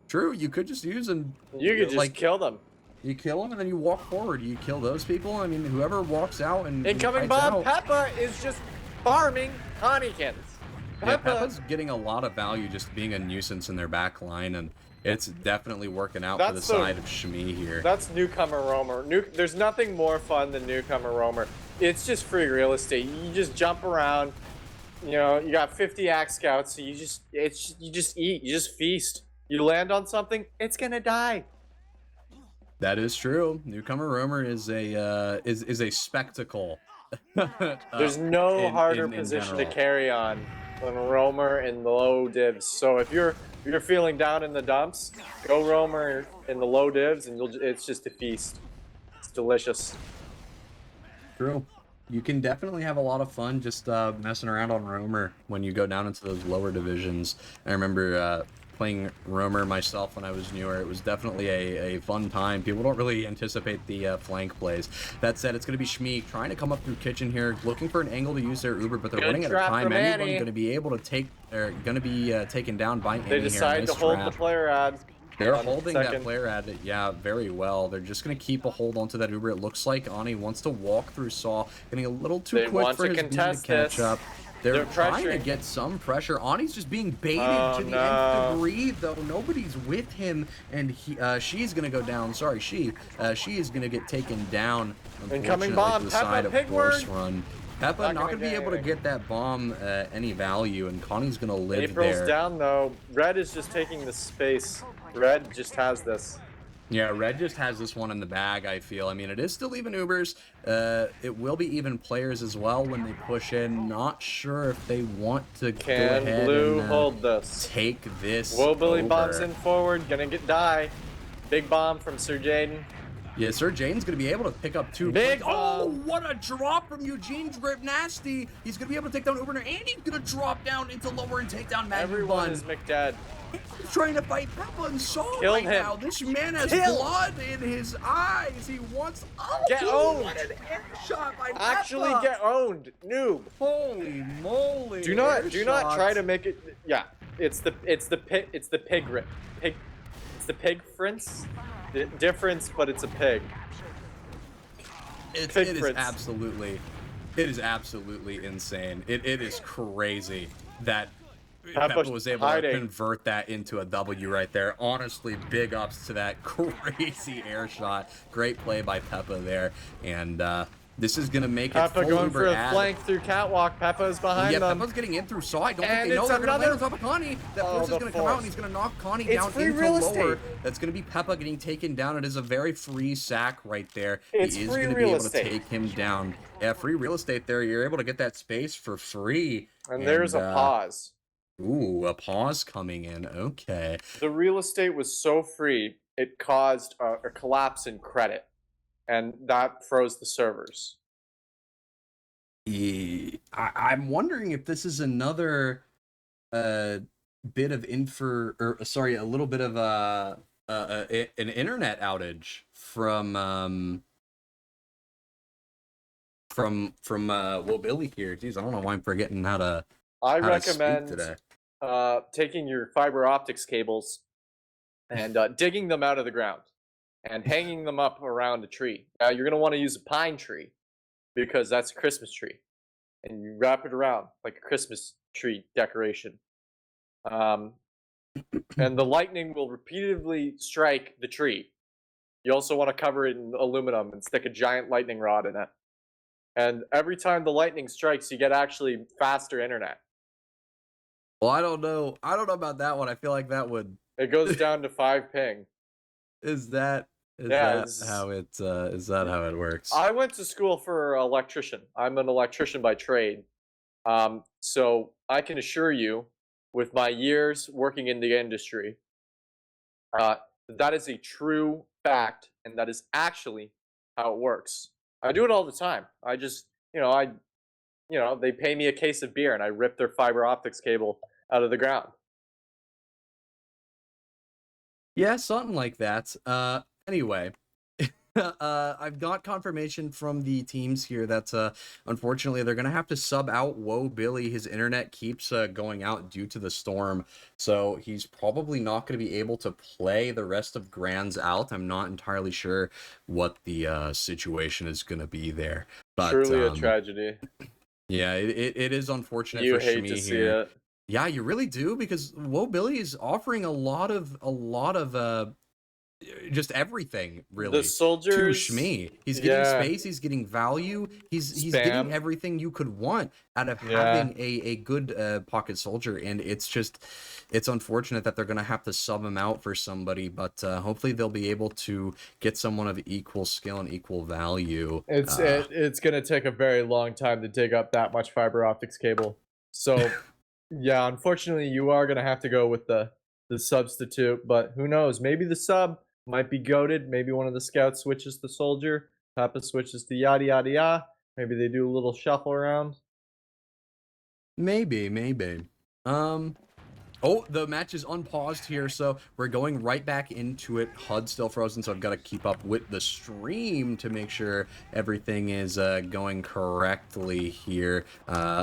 True, you could just use and... You could just kill them. You kill them and then you walk forward. You kill those people. I mean, whoever walks out and Incoming fights bomb. out- Peppa is just farming Conniekins. Yeah, Peppa's getting a lot of value just being a nuisance in their back line, and it's definitely working out for the That's the- side of SHMEE here. That's newcomer roamer. There's nothing more fun than newcomer roamer. It's just free real estate. You just jump around. You know, you got 50 axe scouts, so you just eat. You just feast. You land on something, it's gonna die. That is true. Newcomer roamer is a spectacle. There's no harder in position to general. carry on than roamer in the low divs. So if you're feeling down in the dumps, go roamer in the low divs, and it's just a feast. It's delicious. True. You can definitely have a lot of fun just messing around on roamer when you go down into those lower divisions. I remember playing roamer myself when I was newer. It was definitely a fun time. People don't really anticipate the flank plays. That said, it's going to be SHMEE trying to come up through kitchen here, looking for an angle to use their Uber, but they're Good running out of trap time. from Anyone Annie. going to be able to take, or going to be taken down by Annie They here. decide Nice to hold trap. the player ad. They're on holding that second. player at it, yeah, very well. They're just going to keep a hold onto that Uber. It looks like Ani wants to walk through Saw, getting a little too They quick want for to his beam to contest catch this. up. They're trying to pressuring. get some pressure. Ani's just being baited Oh, to the no. nth degree, though. Nobody's with him, and she's going to go down. Sorry, she is going to get taken down, Incoming unfortunately, bomb. to the Peppa, side of Pigward. Horse Run. Peppa Not not gonna going to be get able to anything. get that bomb any value, and Connie's going to live April's there. down though. Red is just taking the space. Red just has this. Yeah, Red just has this one in the bag, I feel. I mean, it is still even Ubers. It will be even players as well when they push in. Not sure if they want to go Can ahead Blue and hold this? take this Whoa, Billy over. bombs in forward. Gonna die. Big bomb from Sir Jaden. Yeah, Sir Jaden's going to be able to pick up two. Big Oh, bomb. what a drop from Eugene's grip. Nasty. He's going to be able to take down Uber, and he's going to drop down into lower and take down Magnum Everyone Bun. is McDead. He's trying to fight Peppa and Saul Killed right him. now. This man has Kill. blood in his eyes. He wants... Oh, Get owned. what an air shot by Actually Peppa. get owned, noob. Holy moly. Do not air try to shots. make it. Yeah, it's the pig rip. It's the pig frince. The difference, but it's a pig. It pig is prince. absolutely insane. It is crazy that Peppa Peppa was able hiding. to convert that into a W right there. Honestly, big ups to that crazy air shot. Great play by Peppa there. And this is going to make it Peppa full going Uber for a ad. flank through catwalk. Peppa is behind Yeah, them. Peppa's getting in through Saw. I don't And think they know it's they're going to land on another- top of Connie. That Oh, force is the going to come out, force. and he's going to knock Connie It's down free into real lower. estate. That's going to be Peppa getting taken down. It is a very free sack right there. It's he is free going to be real able estate. to take him down. Yeah, free real estate there. You're able to get that space for free. And there's a pause. Ooh, a pause coming in. Okay. The real estate was so free, it caused a collapse in credit, and that froze the servers. I'm wondering if this is another bit of a little bit of an internet outage from Will Billy here. Jeez, I don't know why I'm forgetting how to I how to speak recommend today. taking your fiber optics cables and digging them out of the ground and hanging them up around a tree. Now you're going to want to use a pine tree because that's a Christmas tree, and you wrap it around like a Christmas tree decoration. And the lightning will repeatedly strike the tree. You also want to cover it in aluminum and stick a giant lightning rod in it. And every time the lightning strikes, you get actually faster internet. Well, I don't know about that one. I feel like that would It goes down to 5 ping. is that Yeah, is that how it works? I went to school for electrician. I'm an electrician by trade. So I can assure you, with my years working in the industry, uh, that is a true fact, and that is actually how it works. I do it all the time. I just, they pay me a case of beer, and I rip their fiber optics cable out of the ground. Yeah, something like that. Anyway, I've got confirmation from the teams here that unfortunately they're gonna have to sub out Whoa Billy. His internet keeps going out due to the storm, so he's probably not gonna be able to play the rest of Grands out. I'm not entirely sure what the situation is gonna be there, but Truly a tragedy. yeah, it is unfortunate You for hate to SHMEE see here. it. Yeah, you really do because Whoa Billy is offering a lot of just everything The really to soldiers, SHMEE. He's getting yeah, space, he's getting value, he's getting spam, everything you could want out of yeah. having a good pocket soldier, and it's unfortunate that they're gonna have to sub him out for somebody, but hopefully they'll be able to get someone of equal skill and equal value. It's gonna take a very long time to dig up that much fiber optics cable. So yeah, unfortunately, you are gonna have to go with the substitute. But who knows? Maybe the sub might be goaded. Maybe one of the scouts switches to soldier. Papa switches to yada yada yada. Maybe they do a little shuffle around. Maybe. Um, Oh, the match is unpaused here, so we're going right back into it. HUD still frozen, so I've got to keep up with the stream to make sure everything is going correctly here.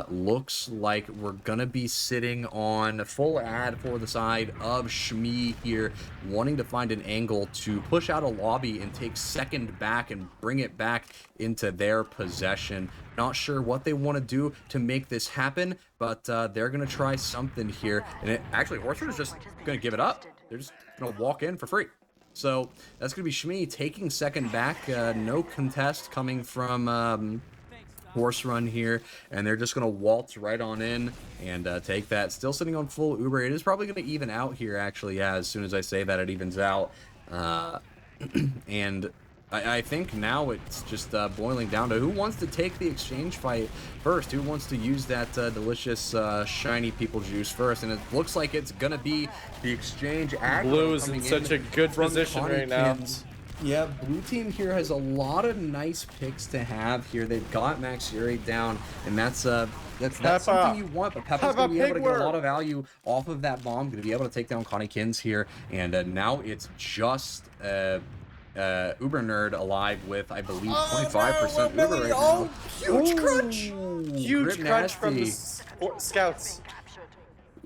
Looks like we're going to be sitting on a full ad for the side of SHMEE here, wanting to find an angle to push out a lobby and take second back and bring it back into their possession. Not sure what they want to do to make this happen, but they're going to try something here. And actually, Horford is just going to give it up. They're just going to walk in for free. So that's going to be SHMEE taking second back. No contest coming from Horse Run here. And they're just going to waltz right on in and take that. Still sitting on full Uber. It is probably going to even out here, actually. Yeah, as soon as I say that, it evens out. And I think now it's just boiling down to who wants to take the exchange fight first, who wants to use that delicious shiny people juice first, and it looks like it's gonna be the exchange aggro. Blue is in such a good position right now. Yeah, blue team here has a lot of nice picks to have here. They've got Max Yuri down, and that's something you want, but Peppa's going to be able to get a lot of value off of that bomb, going to be able to take down Connie Kins here, and now it's just Uber Nerd alive with, I believe, 25% Uber right now. Huge crunch! Huge Grip crunch from the Nasty. scouts.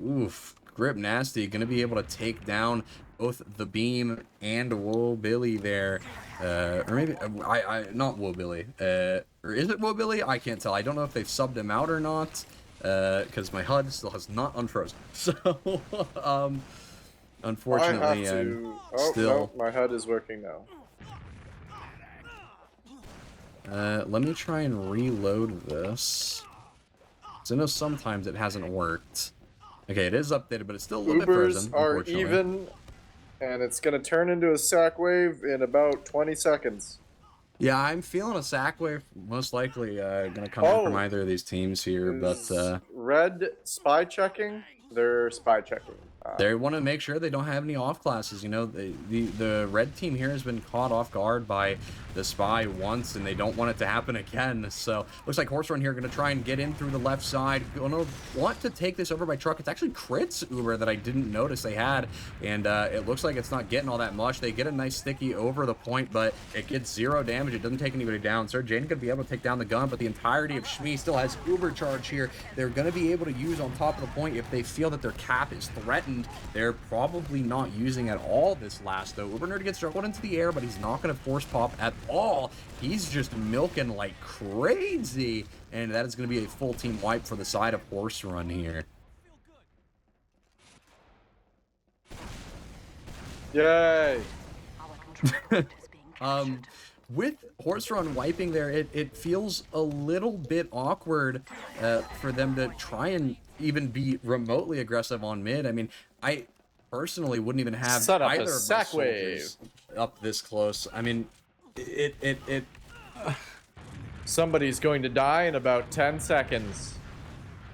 Oof, Grip Nasty going to be able to take down both the Beam and Whoa Billy there. Or maybe, not Whoa Billy. Or is it Whoa Billy? I can't tell. I don't know if they've subbed him out or not. Because my HUD still has not unfrozen. So, unfortunately, I have to... still... No, my HUD is working now. Let me try and reload this. So I know sometimes it hasn't worked. Okay, it is updated, but it's still a little bit frozen, Ubers are unfortunately. even, and it's going to turn into a sack wave in about 20 seconds. Yeah, I'm feeling a sack wave, most likely going to come in from either of these teams here, but... Red spy checking? They're spy checking. They want to make sure they don't have any off classes. You know, the red team here has been caught off guard by the spy once, and they don't want it to happen again. So looks like Horse Run here going to try and get in through the left side. Going to want to take this over by truck. It's actually Crit's Uber that I didn't notice they had, and it looks like it's not getting all that much. They get a nice sticky over the point, but it gets 0 damage. It doesn't take anybody down. Sir Jane going to be able to take down the gun, but the entirety of SHMEE still has Uber charge here. They're going to be able to use on top of the point if they feel that their cap is threatened. They're probably not using at all this last, though. Uber Nerd gets thrown into the air, but he's not going to force pop at all. He's just milking like crazy, and that is going to be a full team wipe for the side of Horse Run here. Yay! with Horse Run wiping there, it feels a little bit awkward for them to try and even be remotely aggressive on mid. I mean, I personally wouldn't even have Set up a either of my sack wave. soldiers up this close. I mean, it Somebody's going to die in about 10 seconds.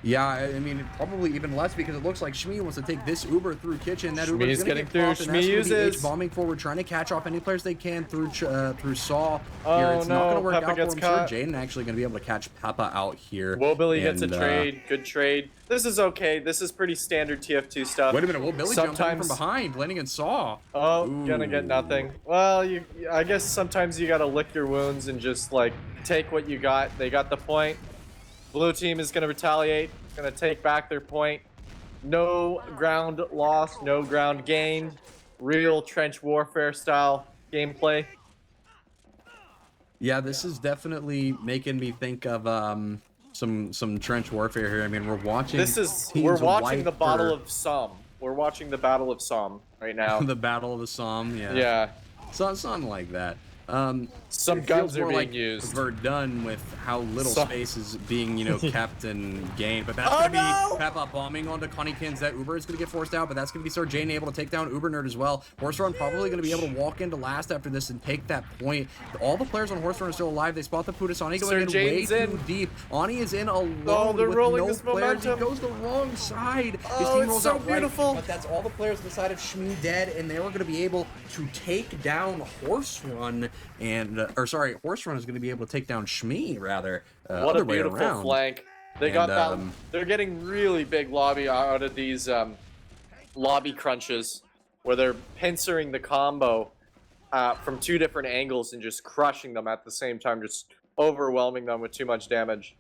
yeah, I mean, probably even less because it looks like SHMEE wants to take this Uber through kitchen. That Uber's gonna getting get through. popped, and that's SHMEE gonna be H uses. bombing forward, trying to catch off any players they can through Saw. Oh, Here, it's not no, gonna work Peppa out for gets him. caught. Sure, Jaden actually gonna be able to catch Peppa out here. Wobilly gets a and, trade. Good trade. This is okay. This is pretty standard TF2 stuff. Wait a minute, Wobilly jumped in Sometimes- from behind, landing in Saw. Oh, Ooh. gonna get nothing. Well, I guess sometimes you gotta lick your wounds and just like take what you got. They got the point. Blue team is gonna retaliate. Gonna take back their point. No ground lost, no ground gained. Real trench warfare style gameplay. Yeah, this is definitely making me think of some trench warfare here. I mean, we're watching. We're watching the wipe Battle for of Somme. We're watching the Battle of Somme right now. the Battle of the Somme. Yeah. Yeah. Something like that. Some it guns feels are more being like used. Verdun with how little space is being, kept and gained. But that's Oh, gonna be no! Peppa bombing onto Conniekins. That Uber is gonna get forced out, but that's gonna be Sir Jane able to take down Uber Nerd as well. Horse Run probably gonna be able to walk into last after this and take that point. All the players on Horse Run are still alive. They spot the Putis. Ani going Sir in Jane's way in. too deep. Ani is in alone Oh, they're with rolling no this players. He momentum. goes the wrong side. His Oh, team it's rolls so out beautiful. right, but that's all the players on the side of SHMEE dead, and they were going to be able to take down Horse Run, and Horse Run is going to be able to take down SHMEE rather. What other a way beautiful around. flank. They And, got that. They're getting really big lobby out of these lobby crunches where they're pincering the combo from two different angles and just crushing them at the same time, just overwhelming them with too much damage.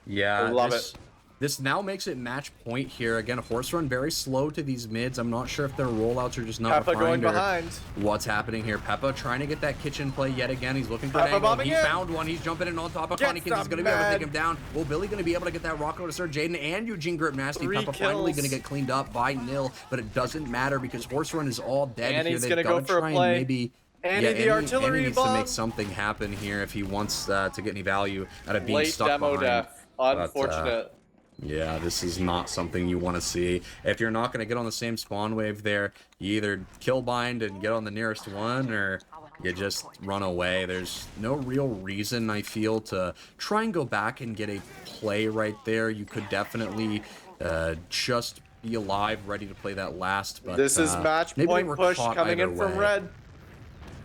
Yeah, I love it. This now makes it match point here. Again, Horse Run very slow to these mids. I'm not sure if their rollouts are just not Peppa going refined or behind. what's happening here. Peppa trying to get that kitchen play yet again. He's looking for an Peppa angle. bombing He in. found one. He's jumping in on top of Gets Conniekins. He's the going to be able to take med. him down. Will Billy going to be able to get that rocket to Sir Jaden and Eugene Grip Nasty? 3 Peppa finally kills. going to get cleaned up by Nil, but it doesn't matter because Horse Run is all dead And here. he's They've gonna got go to for a try play. and maybe... Andy, yeah, the Andy artillery needs to bomb. make something happen here if he wants to get any value out of being Late stuck demo behind. death. Unfortunate. Yeah, this is not something you want to see. If you're not going to get on the same spawn wave there, you either kill bind and get on the nearest one, or you just run away. There's no real reason, I feel, to try and go back and get a play right there. You could definitely just be alive, ready to play that last. But This is match maybe they point were push caught coming in either from way. Red.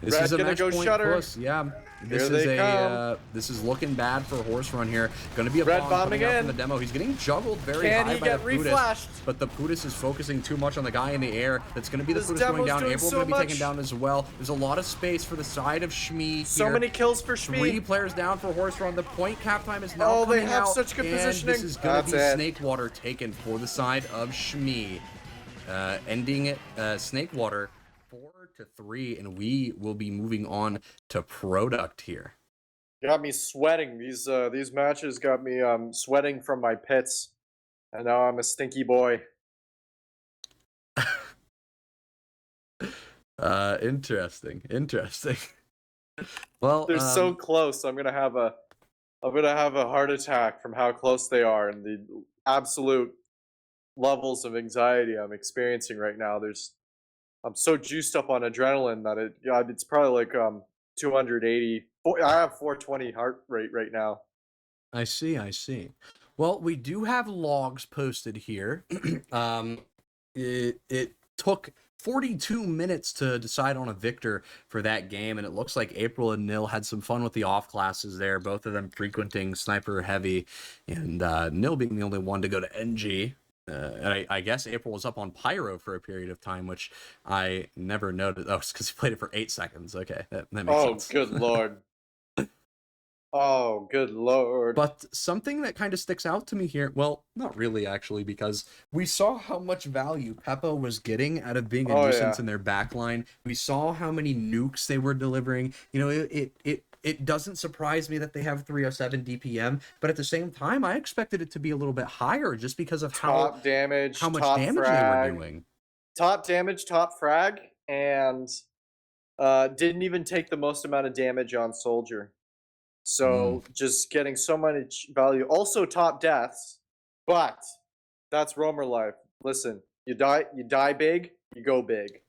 This Red is a gonna match go point Shutter. push. Yeah. This Here is they come. this is looking bad for Horse Run here. Going to be a Red bomb bombing coming out in. from the demo. He's getting juggled very Can high he by get the Putis, reflashed? but the Putis is focusing too much on the guy in the air. That's going to be the This Putis going demo's down. doing April's so going to be taken much. down as well. There's a lot of space for the side of SHMEE So here. many kills for 3 SHMEE. players down for Horse Run. The point cap time is now Oh, they coming have out, such good and positioning. this is going to be That's it. Snake Water taken for the side of SHMEE. Ending it, Snake Water 4-3, and we will be moving on to Product here. Got me sweating. These matches got me sweating from my pits, and now I'm a stinky boy. Interesting. Well, They're so close. I'm gonna have a heart attack from how close they are and the absolute levels of anxiety I'm experiencing right now. I'm so juiced up on adrenaline that it's probably like 280. I have 420 heart rate right now. I see. Well, we do have logs posted here. It took 42 minutes to decide on a victor for that game, and it looks like April and Nil had some fun with the off classes there, both of them frequenting Sniper Heavy, and Nil being the only one to go to NG. And I guess April was up on Pyro for a period of time, which I never noticed. Oh, it's because he played it for 8 seconds. Okay, that makes sense. Good lord. Oh, good lord. But something that kind of sticks out to me here, well, not really actually, because we saw how much value Peppa was getting out of being a nuisance in their backline. We saw how many nukes they were delivering. You know, it doesn't surprise me that they have 307 DPM, but at the same time, I expected it to be a little bit higher just because of how top damage, much top damage frag, they were doing. Top damage, top frag, and Didn't even take the most amount of damage on Soldier. Mm. So just getting so much value. Also top deaths, but that's roamer life. Listen, you die big, you go big.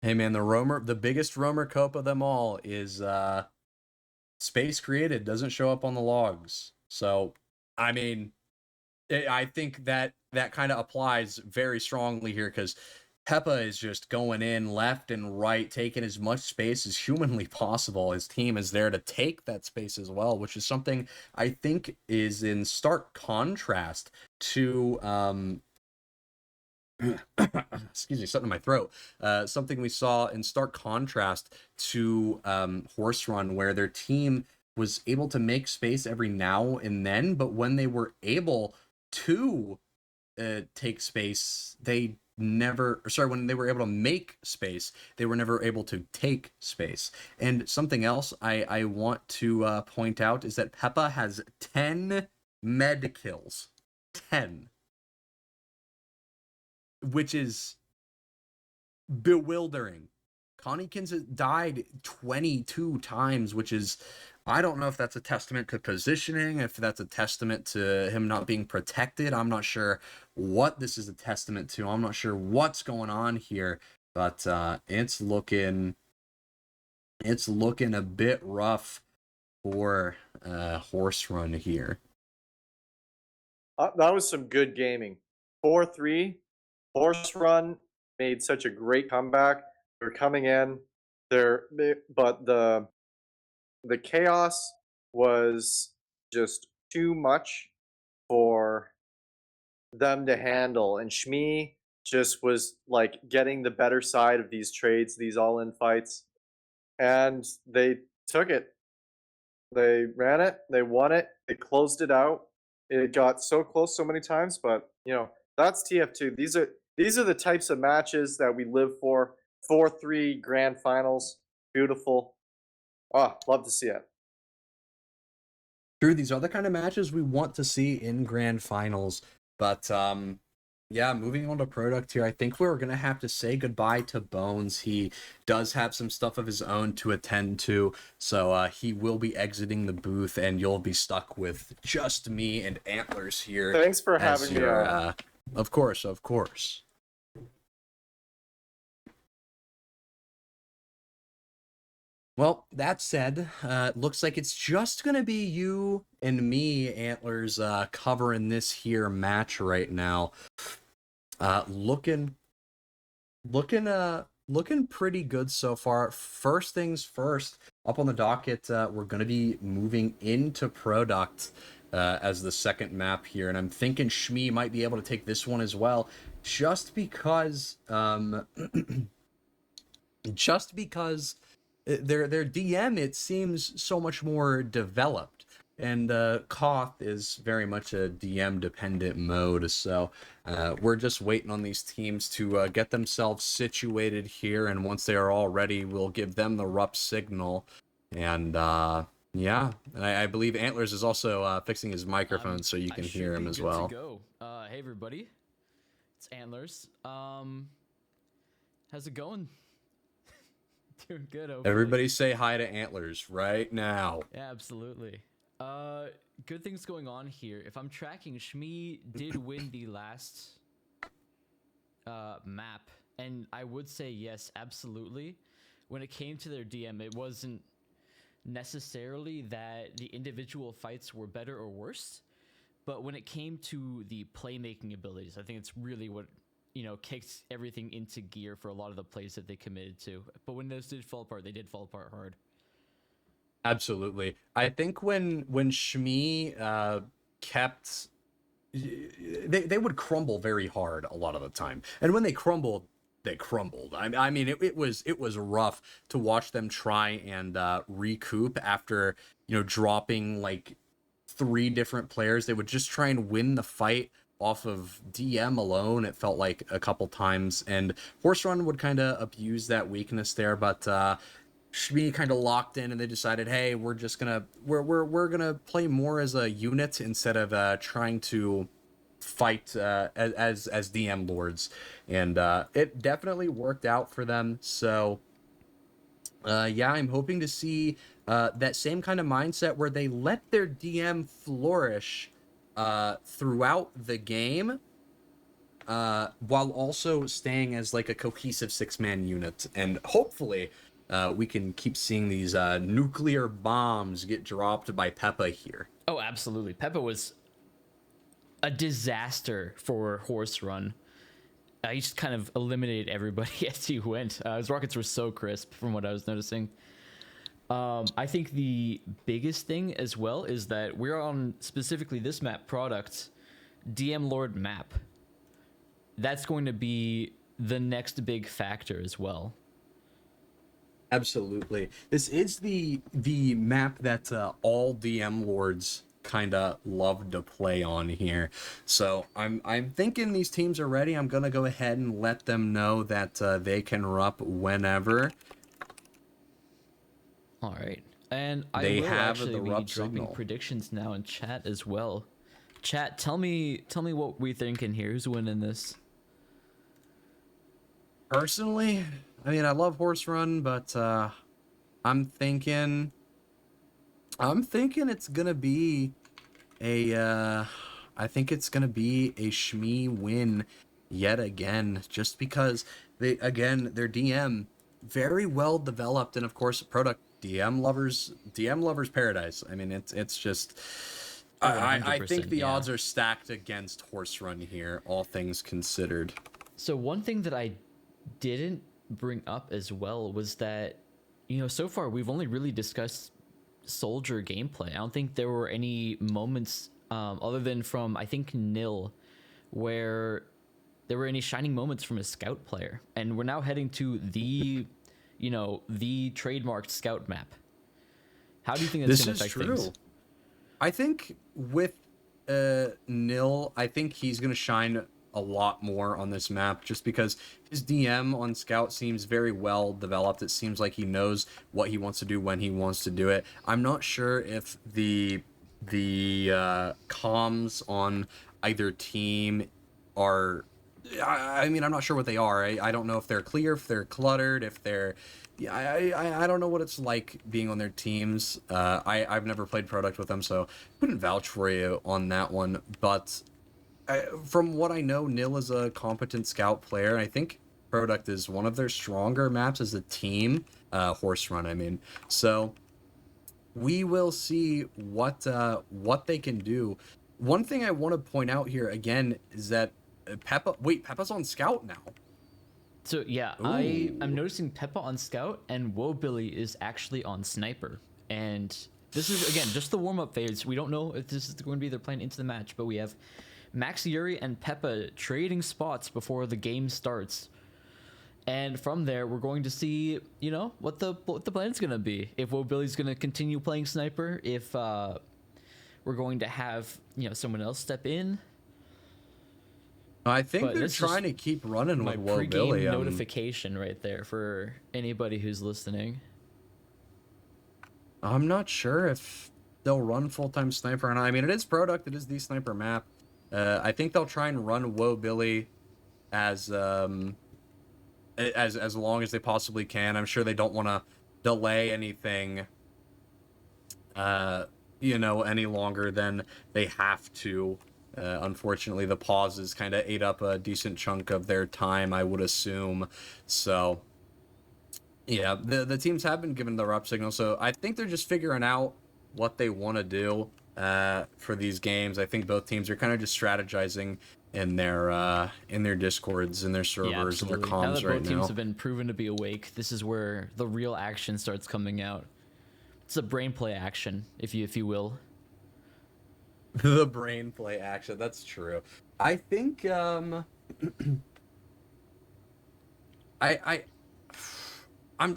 Hey man, the biggest roamer cope of them all is space created doesn't show up on the logs. So, I mean, I think that kind of applies very strongly here because Peppa is just going in left and right, taking as much space as humanly possible. His team is there to take that space as well, which is something I think is in stark contrast to excuse me, something in my throat. Something we saw in stark contrast to Horse Run, where their team was able to make space every now and then, but when they were able to take space, they never, sorry, when they were able to make space, they were never able to take space. And something else I want to point out is that Peppa has 10 med kills. 10. Which is bewildering. Connikins has died 22 times, which is, I don't know if that's a testament to positioning, if that's a testament to him not being protected. I'm not sure what this is a testament to. I'm not sure what's going on here, but it's looking a bit rough for Horse Run here. That was some good gaming. 4-3. Horse Run made such a great comeback. They're coming in. But the chaos was just too much for them to handle, and SHMEE just was like getting the better side of these trades, these all-in fights, and they took it. They ran it, they won it, they closed it out. It got so close so many times, but that's TF2. These are the types of matches that we live for. 4-3 grand finals. Beautiful. Ah, love to see it. True, these are the kind of matches we want to see in grand finals. But yeah, moving on to product here, I think we're gonna have to say goodbye to Bones. He does have some stuff of his own to attend to, so he will be exiting the booth, and you'll be stuck with just me and Antlers here. Thanks for as having me your, on. Of course, of course. Well, that said, looks like it's just gonna be you and me, Antlers, covering this here match right now. Looking pretty good so far. First things first, up on the docket, we're gonna be moving into product as the second map here, and I'm thinking SHMEE might be able to take this one as well, just because just because their DM, it seems so much more developed, and Koth is very much a DM dependent mode, so we're just waiting on these teams to get themselves situated here, and once they are all ready, we'll give them the RUP signal. And yeah, and I believe Antlers is also fixing his microphone so you can hear him as well. Go. Hey everybody, it's Antlers. How's it going? Doing good. Hopefully. Everybody say hi to Antlers right now. Yeah, absolutely. Good things going on here. If I'm tracking, SHMEE did win the last map, and I would say yes, absolutely. When it came to their DM, it wasn't necessarily that the individual fights were better or worse, but when it came to the playmaking abilities, I think it's really what kicks everything into gear for a lot of the plays that they committed to. But when those did fall apart, they did fall apart hard. Absolutely. I think when SHMEE kept, they would crumble very hard a lot of the time, and when they crumbled, they crumbled. I mean, it was rough to watch them try and recoup after dropping like 3 different players. They would just try and win the fight off of DM alone, it felt like a couple times, and Horse Run would kind of abuse that weakness there, but SHMEE kind of locked in, and they decided, hey, we're just gonna we're gonna play more as a unit instead of trying to fight as DM lords, and it definitely worked out for them. So Yeah, I'm hoping to see that same kind of mindset where they let their DM flourish throughout the game, while also staying as like a cohesive 6-man unit. And hopefully, we can keep seeing these nuclear bombs get dropped by Peppa here. Oh, absolutely. Peppa was a disaster for Horse Run. He just kind of eliminated everybody as he went. His rockets were so crisp from what I was noticing. I think the biggest thing as well is that we're on specifically this map product, DM Lord map. That's going to be the next big factor as well. Absolutely. This is the map that all DM lords kind of love to play on here. So I'm thinking these teams are ready. I'm gonna go ahead and let them know that they can rup whenever. All right, and I They will have actually the be rup dropping signal. predictions now in chat as well. Chat, tell me what we thinking here. Who's winning this? Personally, I mean, I love Horse Run, but I'm thinking it's gonna be I think it's gonna be a SHMEE win yet again, just because their DM very well developed, and of course product DM lovers paradise. I mean, it's just Oh, I think 100%, the yeah. odds are stacked against Horse Run here, all things considered. So one thing that I didn't bring up as well was that, you know, so far we've only really discussed soldier gameplay. I don't think there were any moments other than from I think Nil where there were any shining moments from a scout player, and we're now heading to the trademarked scout map. How do you think that's This going is to affect true. things? I think with Nil, I think he's gonna shine a lot more on this map, just because his DM on Scout seems very well developed. It seems like he knows what he wants to do when he wants to do it. I'm not sure if the comms on either team are. I mean, I'm not sure what they are. I don't know if they're clear, if they're cluttered, if they're. Yeah, I don't know what it's like being on their teams. I've never played product with them, so couldn't vouch for you on that one. But from what I know, Nil is a competent scout player, and I think product is one of their stronger maps as a team. Horse Run, I mean. So we will see what they can do. One thing I want to point out here again is that Peppa's on Scout now. So yeah, Ooh. I'm noticing Peppa on Scout and Wobilly is actually on Sniper. And this is again just the warm up phase. We don't know if this is going to be their plan into the match, but we have Max Yuri and Peppa trading spots before the game starts. And from there, we're going to see, you know, what the plan's going to be. If Wobilly's going to continue playing Sniper, if we're going to have, you know, someone else step in. I think But they're this is trying to keep running My with Woe pregame Billy. notification right there for anybody who's listening. I'm not sure if they'll run full-time Sniper or not. I mean, it is product. It is the Sniper map. I think they'll try and run Woe Billy as long as they possibly can. I'm sure they don't want to delay anything, any longer than they have to. Unfortunately, the pauses kind of ate up a decent chunk of their time, I would assume. So, yeah, the teams have been given the rep signal, so I think they're just figuring out what they want to do for these games. I think both teams are kind of just strategizing in their discords, in their servers, and their Now comms that right both teams now. have been proven to be awake, this is where the real action starts coming out. It's a brain play action, if you will. The brain play action, that's true. I think I'm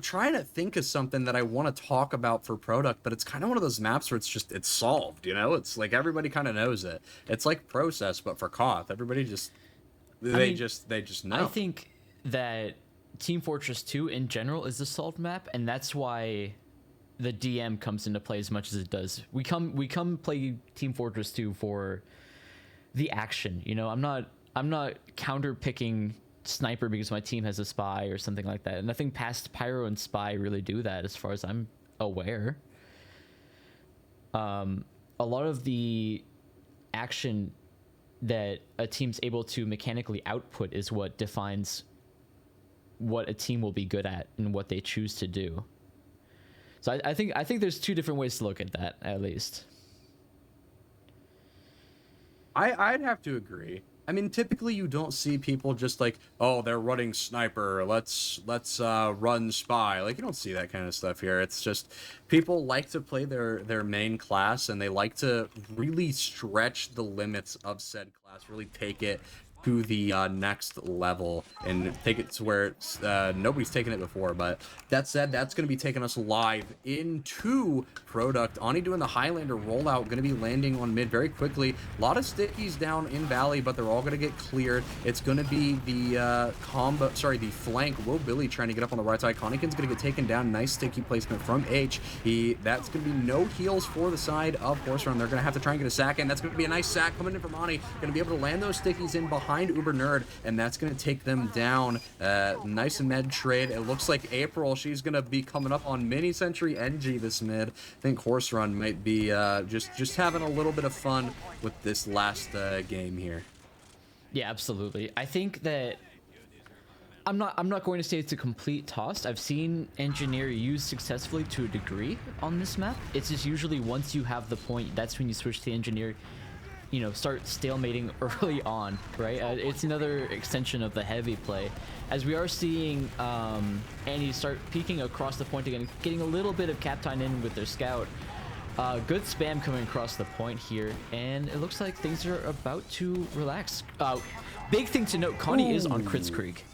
trying to think of something that I want to talk about for product, but it's kind of one of those maps where it's solved, you know? It's like everybody kind of knows it. It's like process, but for Koth. Everybody just they just know. I think that Team Fortress 2 in general is a solved map, and that's why the DM comes into play as much as it does. We come play Team Fortress 2 for the action. You know, I'm not counter picking sniper because my team has a spy or something like that. And nothing past pyro and spy really do that, as far as I'm aware. A lot of the action that a team's able to mechanically output is what defines what a team will be good at and what they choose to do. So I think there's two different ways to look at that, at least. I'd have to agree. I mean, typically you don't see people just like, oh, they're running sniper, let's run spy. Like, you don't see that kind of stuff here. It's just people like to play their main class, and they like to really stretch the limits of said class, really take it to the next level and take it to where it's, nobody's taken it before. But that said, that's going to be taking us live into product. Ani doing the Highlander rollout, going to be landing on mid very quickly. A lot of stickies down in Valley, but they're all going to get cleared. It's going to be the the flank. Whoa, Billy trying to get up on the right side. Connigan's going to get taken down. Nice sticky placement from H. That's going to be no heals for the side of Horse Run. They're going to have to try and get a sack in. That's going to be a nice sack coming in from Ani. Going to be able to land those stickies in behind Uber Nerd, and that's going to take them down. Nice med trade. It looks like April, she's going to be coming up on mini Sentry NG this mid. I think Horse Run might be just having a little bit of fun with this last game here. Yeah, absolutely. I think that I'm not going to say it's a complete toss. I've seen Engineer used successfully to a degree on this map. It's just usually once you have the point, that's when you switch to Engineer. You know, start stalemating early on, right? It's another extension of the heavy play, as we are seeing Annie start peeking across the point again, getting a little bit of Captain in with their scout. Good spam coming across the point here, and it looks like things are about to relax. Big thing to note, Connie is on Crits Creek.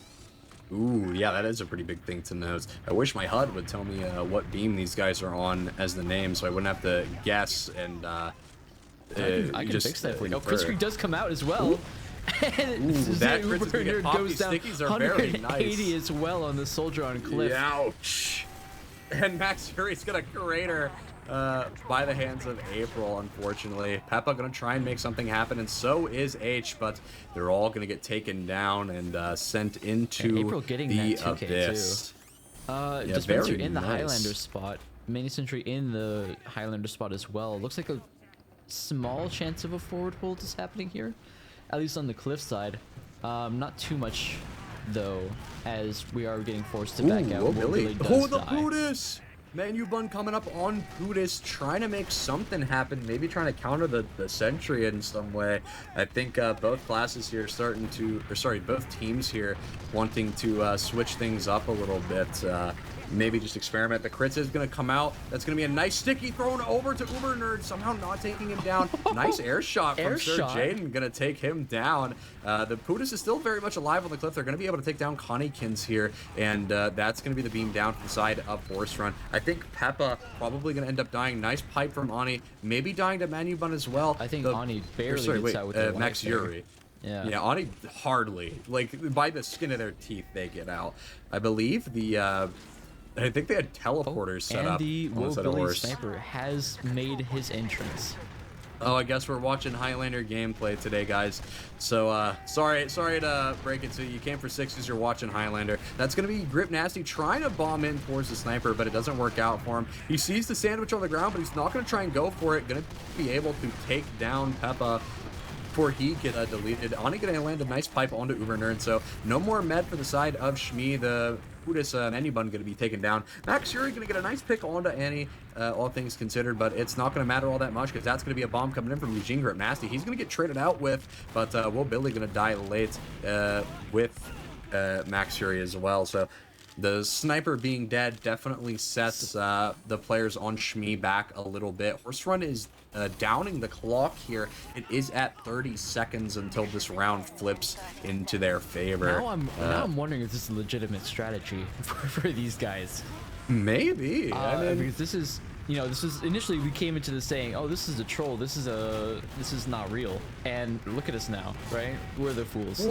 Ooh, yeah, that is a pretty big thing to note. I wish my HUD would tell me what beam these guys are on as the name, so I wouldn't have to guess and I can fix that for you. Oh, Crits Creek does come out as well. And that Uber Nerd goes down stickies are very 180 nice. as well on the soldier on Cliff. Ouch. And Max Fury's gonna crater by the hands of April, unfortunately. Peppa gonna try and make something happen, and so is H, but they're all gonna get taken down and sent into April getting the that 2K abyss. Too. Dispenser in the Highlander spot. Mini Sentry in the Highlander spot as well. Looks like a small chance of a forward hold is happening here, at least on the Cliff side. Not too much though, as we are getting forced to back out. Billy. The the Pudis! Manu Bun coming up on Pudis, trying to make something happen, maybe trying to counter the Sentry in some way. I think both classes here starting to, both teams here wanting to switch things up a little bit. Maybe just experiment. The crits is going to come out. That's going to be a nice sticky thrown over to Uber Nerd, somehow not taking him down. Nice air shot from Sir Jaden, going to take him down. The Pudis is still very much alive on the cliff. They're going to be able to take down Connykins here, and that's going to be the beam down from the side of Horse Run. I think Peppa probably going to end up dying. Nice pipe from Ani, maybe dying to Manu Bun as well. I think Ani barely gets out with the Max Yuri. Yeah, Ani hardly. Like, by the skin of their teeth, they get out. I believe I think they had teleporters set up. And the on the Billy Sniper has made his entrance. Oh, I guess we're watching Highlander gameplay today, guys. So, sorry to break it to you. You came for 6 because you're watching Highlander. That's going to be Grip Nasty trying to bomb in towards the sniper, but it doesn't work out for him. He sees the sandwich on the ground, but he's not going to try and go for it. Going to be able to take down Peppa before he gets deleted. Ani going to land a nice pipe onto Uber Nerd, so no more med for the side of SHMEE. The Pudis and Annie Bun going to be taken down. Max Fury going to get a nice pick onto Annie, all things considered, but it's not going to matter all that much because that's going to be a bomb coming in from Eugene Grip Nasty. He's going to get traded out with, but Will Billy going to die late with Max Fury as well. So the sniper being dead definitely sets the players on SHMEE back a little bit. Horse Run is downing the clock here. It is at 30 seconds until this round flips into their favor. Now I'm wondering if this is a legitimate strategy for these guys. Maybe. I mean, because this is, this is initially we came into this saying, oh, this is a troll. This is not real. And look at us now, right? We're the fools.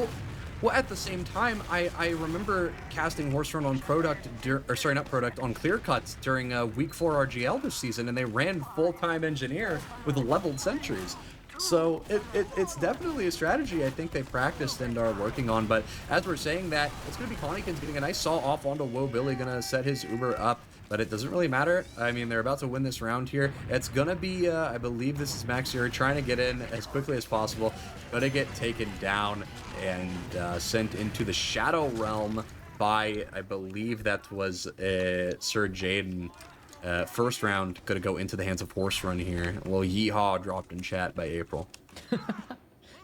Well, at the same time, I remember casting Horse Run on on Clear Cuts during week 4 RGL this season, and they ran full-time Engineer with leveled sentries. So it's definitely a strategy I think they practiced and are working on. But as we're saying that, it's going to be Connikins getting a nice saw off onto Woe Billy, going to set his Uber up. But it doesn't really matter. I mean, they're about to win this round here. It's going to be, I believe this is Max Yuri trying to get in as quickly as possible. Going to get taken down and sent into the Shadow Realm by, I believe that was Sir Jaden. First round gonna go into the hands of Horse Run here. Well, yeehaw dropped in chat by April.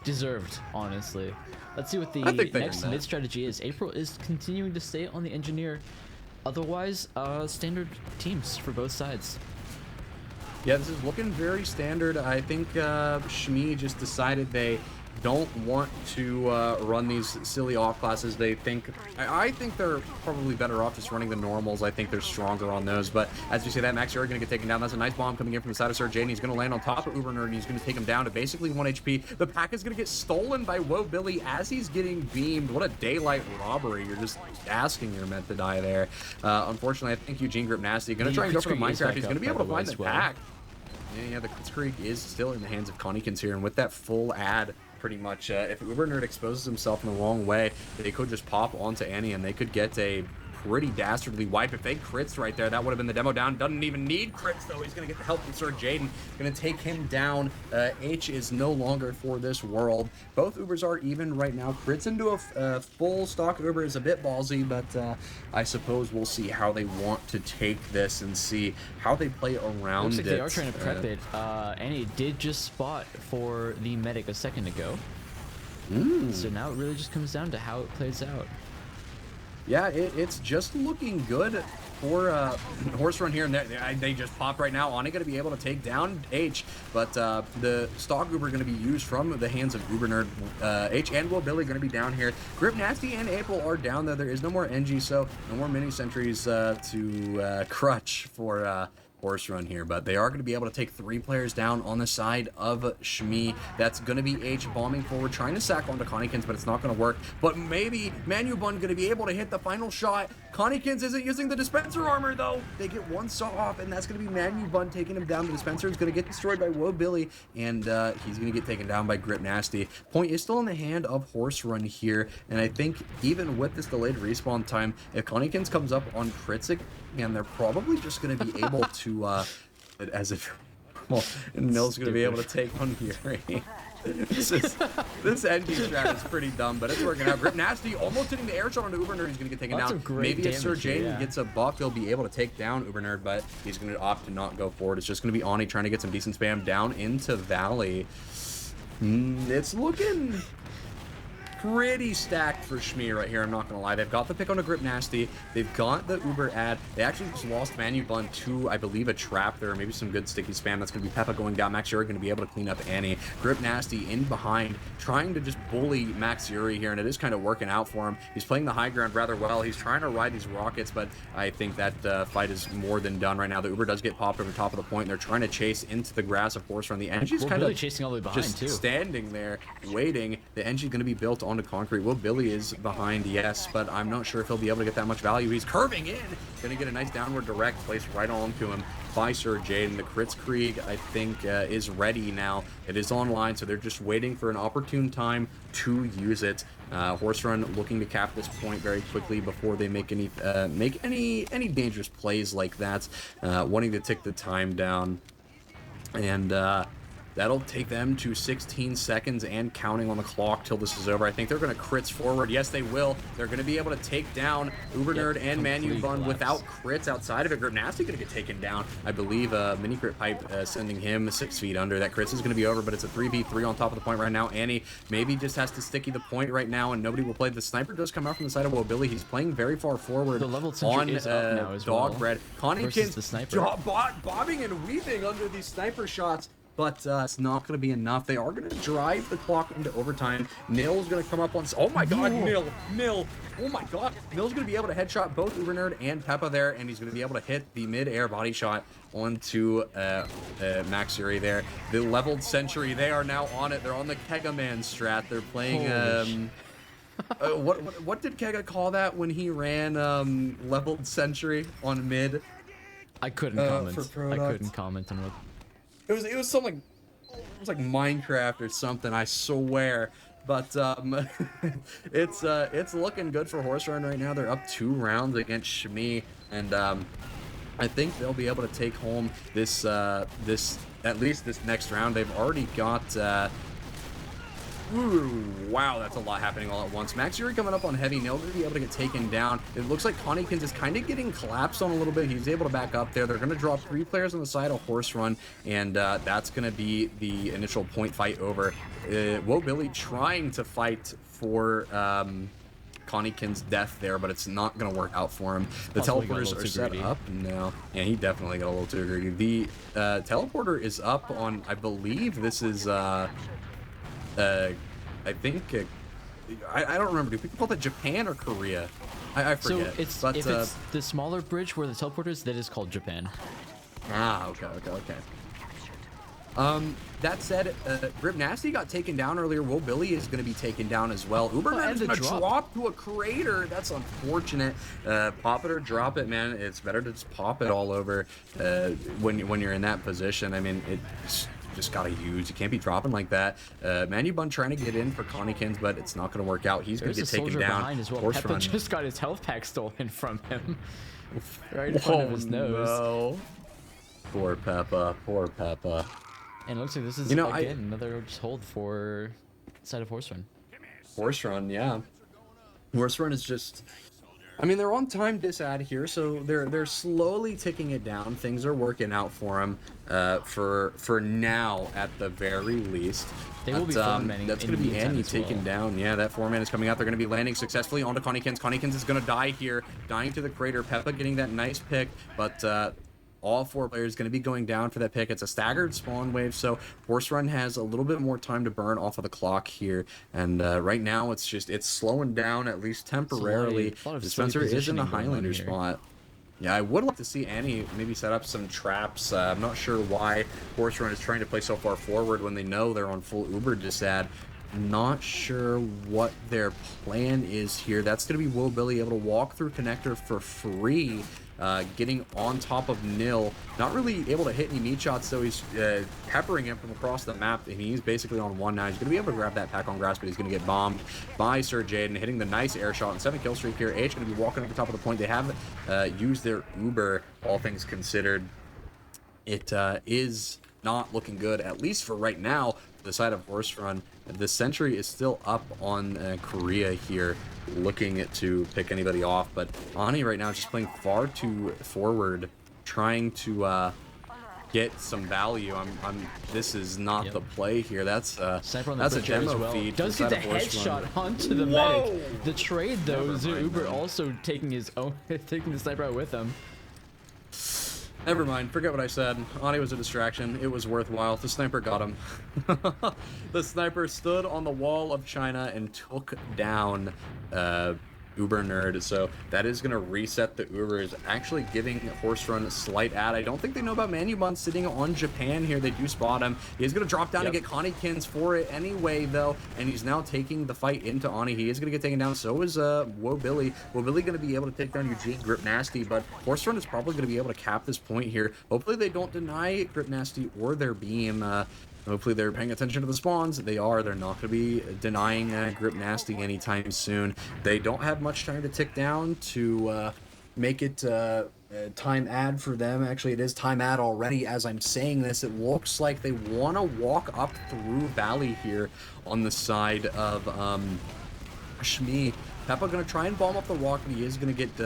Deserved, honestly. Let's see what the next mid strategy is. April is continuing to stay on the engineer. Otherwise, standard teams for both sides. Yeah, this is looking very standard. I think SHMEE just decided they don't want to run these silly off classes. They think, I think they're probably better off just running the normals. I think they're stronger on those. But as you say that, Max Yuri going to get taken down. That's a nice bomb coming in from the side of Sir Jaden. He's going to land on top of Uber Nerd, and he's going to take him down to basically 1 HP. The pack is going to get stolen by Woe Billy as he's getting beamed. What a daylight robbery. You're just asking you're meant to die there. Unfortunately, I think Eugene Grip Nasty going to try and go for the Minecraft. He's going to be able to find the pack. Yeah, the Kritzkrieg is still in the hands of Connikins here, and with that full ad, pretty much, if Uber Nerd exposes himself in the wrong way, they could just pop onto Annie, and they could get a pretty dastardly wipe. If they crits right there, that would have been the demo down. Doesn't even need crits, though. He's going to get the help from Sir Jaden. Going to take him down. H is no longer for this world. Both Ubers are even right now. Crits into a full stock Uber is a bit ballsy, but I suppose we'll see how they want to take this and see how they play around it. They are trying to prep it. Annie did just spot for the medic a second ago. So now it really just comes down to how it plays out. Yeah, it's just looking good for Horse Run here, and they just pop right now. Ani going to be able to take down H, but the stock Uber going to be used from the hands of Uber Nerd. H and Will Billy going to be down here. Grip Nasty and April are down there. There is no more NG, so no more mini sentries to crutch for Horse Run here, but they are going to be able to take 3 players down on the side of SHMEE. That's going to be H bombing forward, trying to sack onto Connikins, but it's not going to work. But maybe Manubun going to be able to hit the final shot. Connikins isn't using the dispenser armor, though. They get one saw off, and that's going to be Manubun taking him down. The dispenser is going to get destroyed by Woe Billy, and he's going to get taken down by Grip Nasty. Point is still in the hand of Horse Run here, and I think even with this delayed respawn time, if Connikins comes up on crits again, they're probably just going to be able to as if, well, Nil's going to be able to take on Yuri. this NG strat is pretty dumb, but it's working out. Grip Nasty almost hitting the air shot onto Uber Nerd. He's going to get taken down. Maybe if Sir Jaden gets a buff, he'll be able to take down Uber Nerd, but he's going to opt to not go forward. It's just going to be Ani trying to get some decent spam down into Valley. It's looking pretty stacked for SHMEE right here, I'm not gonna lie. They've got the pick on a Grip Nasty, they've got the Uber ad, they actually just lost Manubun to, I believe, a trap there, maybe some good sticky spam. That's gonna be Peppa going down. Max Yuri gonna be able to clean up Annie. Grip Nasty in behind, trying to just bully Max Yuri here, and it is kind of working out for him. He's playing the high ground rather well. He's trying to ride these rockets, but I think that fight is more than done right now. The Uber does get popped over the top of the point, and they're trying to chase into the grass of Horse Run. The NG's kind of chasing all the way behind, just too. Standing there, waiting. The NG's gonna be built onto concrete. Will Billy is behind, yes, but I'm not sure if he'll be able to get that much value. He's curving in, gonna get a nice downward direct placed right onto him by Sir Jaden. The Kritzkrieg, I think, is ready now. It is online, so they're just waiting for an opportune time to use it. Horse Run looking to cap this point very quickly before they make any dangerous plays like that, wanting to tick the time down, and that'll take them to 16 seconds and counting on the clock till this is over. I think they're going to crits forward. Yes, they will. They're going to be able to take down Uber Nerd and Manubun without crits outside of it. Grip Nasty going to get taken down. I believe Mini Crit Pipe sending him 6 feet under. That crits is going to be over, but it's a 3v3 on top of the point right now. Annie maybe just has to sticky the point right now, and nobody will play. The sniper does come out from the side of Will Billy. He's playing very far forward. The level on is up now as Dog well, Bread. Connikins the sniper. bobbing and weaving under these sniper shots. But it's not going to be enough. They are going to drive the clock into overtime. Nil's going to come up on... Oh my god, Nil. Oh my god. Nil's going to be able to headshot both Uber Nerd and Peppa there, and he's going to be able to hit the mid-air body shot onto Max Yuri there. The leveled sentry, they are now on it. They're on the Kega Man strat. They're playing... what did Kega call that when he ran leveled sentry on mid? I couldn't comment. I couldn't comment on what... It was something It's like Minecraft or something, I swear. But it's looking good for Horse Run right now. They're up 2 rounds against SHMEE, and I think they'll be able to take home this at least this next round. They've already got ooh, wow, that's a lot happening all at once. Max Yuri coming up on heavy. Nil going to be able to get taken down. It looks like Connikins is kind of getting collapsed on a little bit. He's able to back up there. They're going to drop 3 players on the side of Horse Run, and that's going to be the initial point fight over. Whoa, Billy trying to fight for Connikins' death there, but it's not going to work out for him. The teleporters are set up now. Yeah, he definitely got a little too greedy. The teleporter is up on, I believe this is I think I don't remember. Do people call that Japan or Korea? I forget. So if it's the smaller bridge where the teleporter is, that is called Japan. Ah, okay. That said, Grip Nasty got taken down earlier. Will Billy is going to be taken down as well. Uber is going to drop to a crater. That's unfortunate. Pop it or drop it, man. It's better to just pop it all over when you're in that position. I mean, it's just gotta use. You can't be dropping like that. Manubun trying to get in for Connikins, but it's not gonna work out. He's gonna get taken down. As well. Peppa just got his health pack stolen from him. Right in front of his nose. No. Poor Peppa. Poor Peppa. And it looks like this is again another hold for side of Horse Run. Horse Run, yeah. Horse Run is just, I mean, they're on time disad here, so they're slowly ticking it down. Things are working out for them, for now at the very least. They will be formatting. That's going to be Annie taken down. Yeah, that 4-man is coming out. They're going to be landing successfully onto Connikins. Connikins is going to die here, dying to the crater. Peppa getting that nice pick, but all 4 players going to be going down for that pick. It's a staggered spawn wave, so Horse Run has a little bit more time to burn off of the clock here. And right now, it's slowing down, at least temporarily. Spencer is in the Highlander spot. Yeah, I would like to see Annie maybe set up some traps. I'm not sure why Horse Run is trying to play so far forward when they know they're on full Uber disad. Not sure what their plan is here. That's going to be Will Billy able to walk through connector for free. Getting on top of Nil, not really able to hit any meat shots, so he's peppering him from across the map, and he's basically on 1 now. He's going to be able to grab that pack on grass, but he's going to get bombed by Sir Jaden, hitting the nice air shot and 7 kill streak here. H going to be walking up the top of the point. They have used their Uber, all things considered. It is not looking good, at least for right now, the side of Horse Run. The Sentry is still up on Korea here, looking to pick anybody off, but Ani right now is just playing far too forward, trying to get some value. This is not the play here. That's a demo feed. Does get the headshot onto the medic. The trade though, Uber also taking his own, taking the sniper out with him. Never mind. Forget what I said. Ani was a distraction. It was worthwhile. The sniper got him. The sniper stood on the wall of China and took down Uber Nerd. So that is going to reset the Ubers, actually giving Horse Run a slight ad. I don't think they know about Manubun sitting on Japan here. They do spot him. He's going to drop down and get Connikins for it anyway, though. And he's now taking the fight into Ani. He is going to get taken down. So is Whoa Billy. Whoa Billy going to be able to take down Eugene Grip Nasty, but Horse Run is probably going to be able to cap this point here. Hopefully they don't deny Grip Nasty or their beam. Hopefully they're paying attention to the spawns. They are. They're not going to be denying Grip Nasty anytime soon. They don't have much time to tick down to make it time ad for them. Actually, it is time ad already as I'm saying this. It looks like they want to walk up through Valley here on the side of SHMEE. Peppa going to try and bomb up the rock, and he is going to get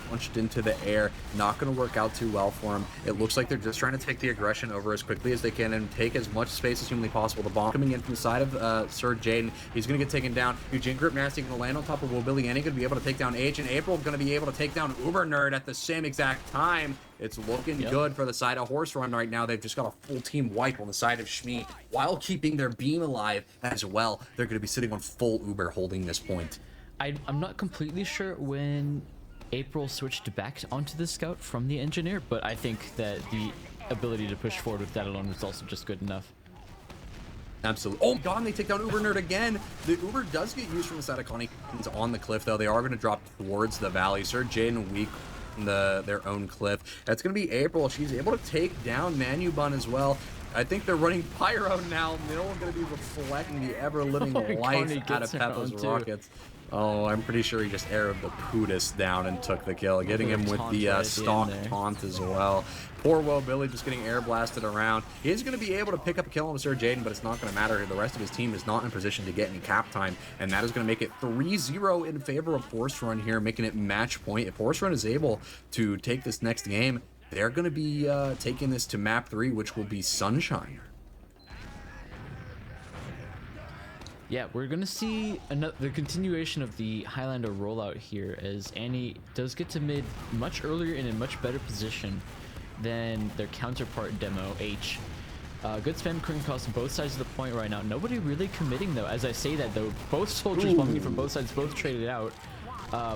launched into the air. Not going to work out too well for him. It looks like they're just trying to take the aggression over as quickly as they can and take as much space as humanly possible. The bomb coming in from the side of Sir Jaden. He's going to get taken down. Eugene Grip Nasty going to land on top of Will Billy, and he's going to be able to take down H, and April going to be able to take down Uber Nerd at the same exact time. It's looking good for the side of Horse Run right now. They've just got a full team wipe on the side of SHMEE while keeping their beam alive as well. They're going to be sitting on full Uber holding this point. I'm not completely sure when April switched back onto the scout from the engineer, but I think that the ability to push forward with that alone was also just good enough. Absolutely. Oh god, and they take down Uber Nerd again. The Uber does get used from the side of Connikins on the cliff, though. They are going to drop towards the valley. Sir Jaden weak on their own cliff. That's going to be April. She's able to take down Manubun as well. I think they're running Pyro now. Mill going to be reflecting the ever-living life out of Peppa's rockets. Oh, I'm pretty sure he just arrowed the Pootis down and took the kill, getting him with the stock taunt as well. Poor Woe Billy just getting air blasted around. He is going to be able to pick up a kill on Sir Jaden, but it's not going to matter. The rest of his team is not in position to get any cap time, and that is going to make it 3-0 in favor of Horse Run here, making it match point. If Horse Run is able to take this next game, they're going to be taking this to map 3, which will be Sunshine. Yeah, we're going to see the continuation of the Highlander rollout here, as Annie does get to mid much earlier in a much better position than their counterpart demo, H. Good spam coming across both sides of the point right now. Nobody really committing, though. As I say that, though, both soldiers bumping from both sides, both traded out.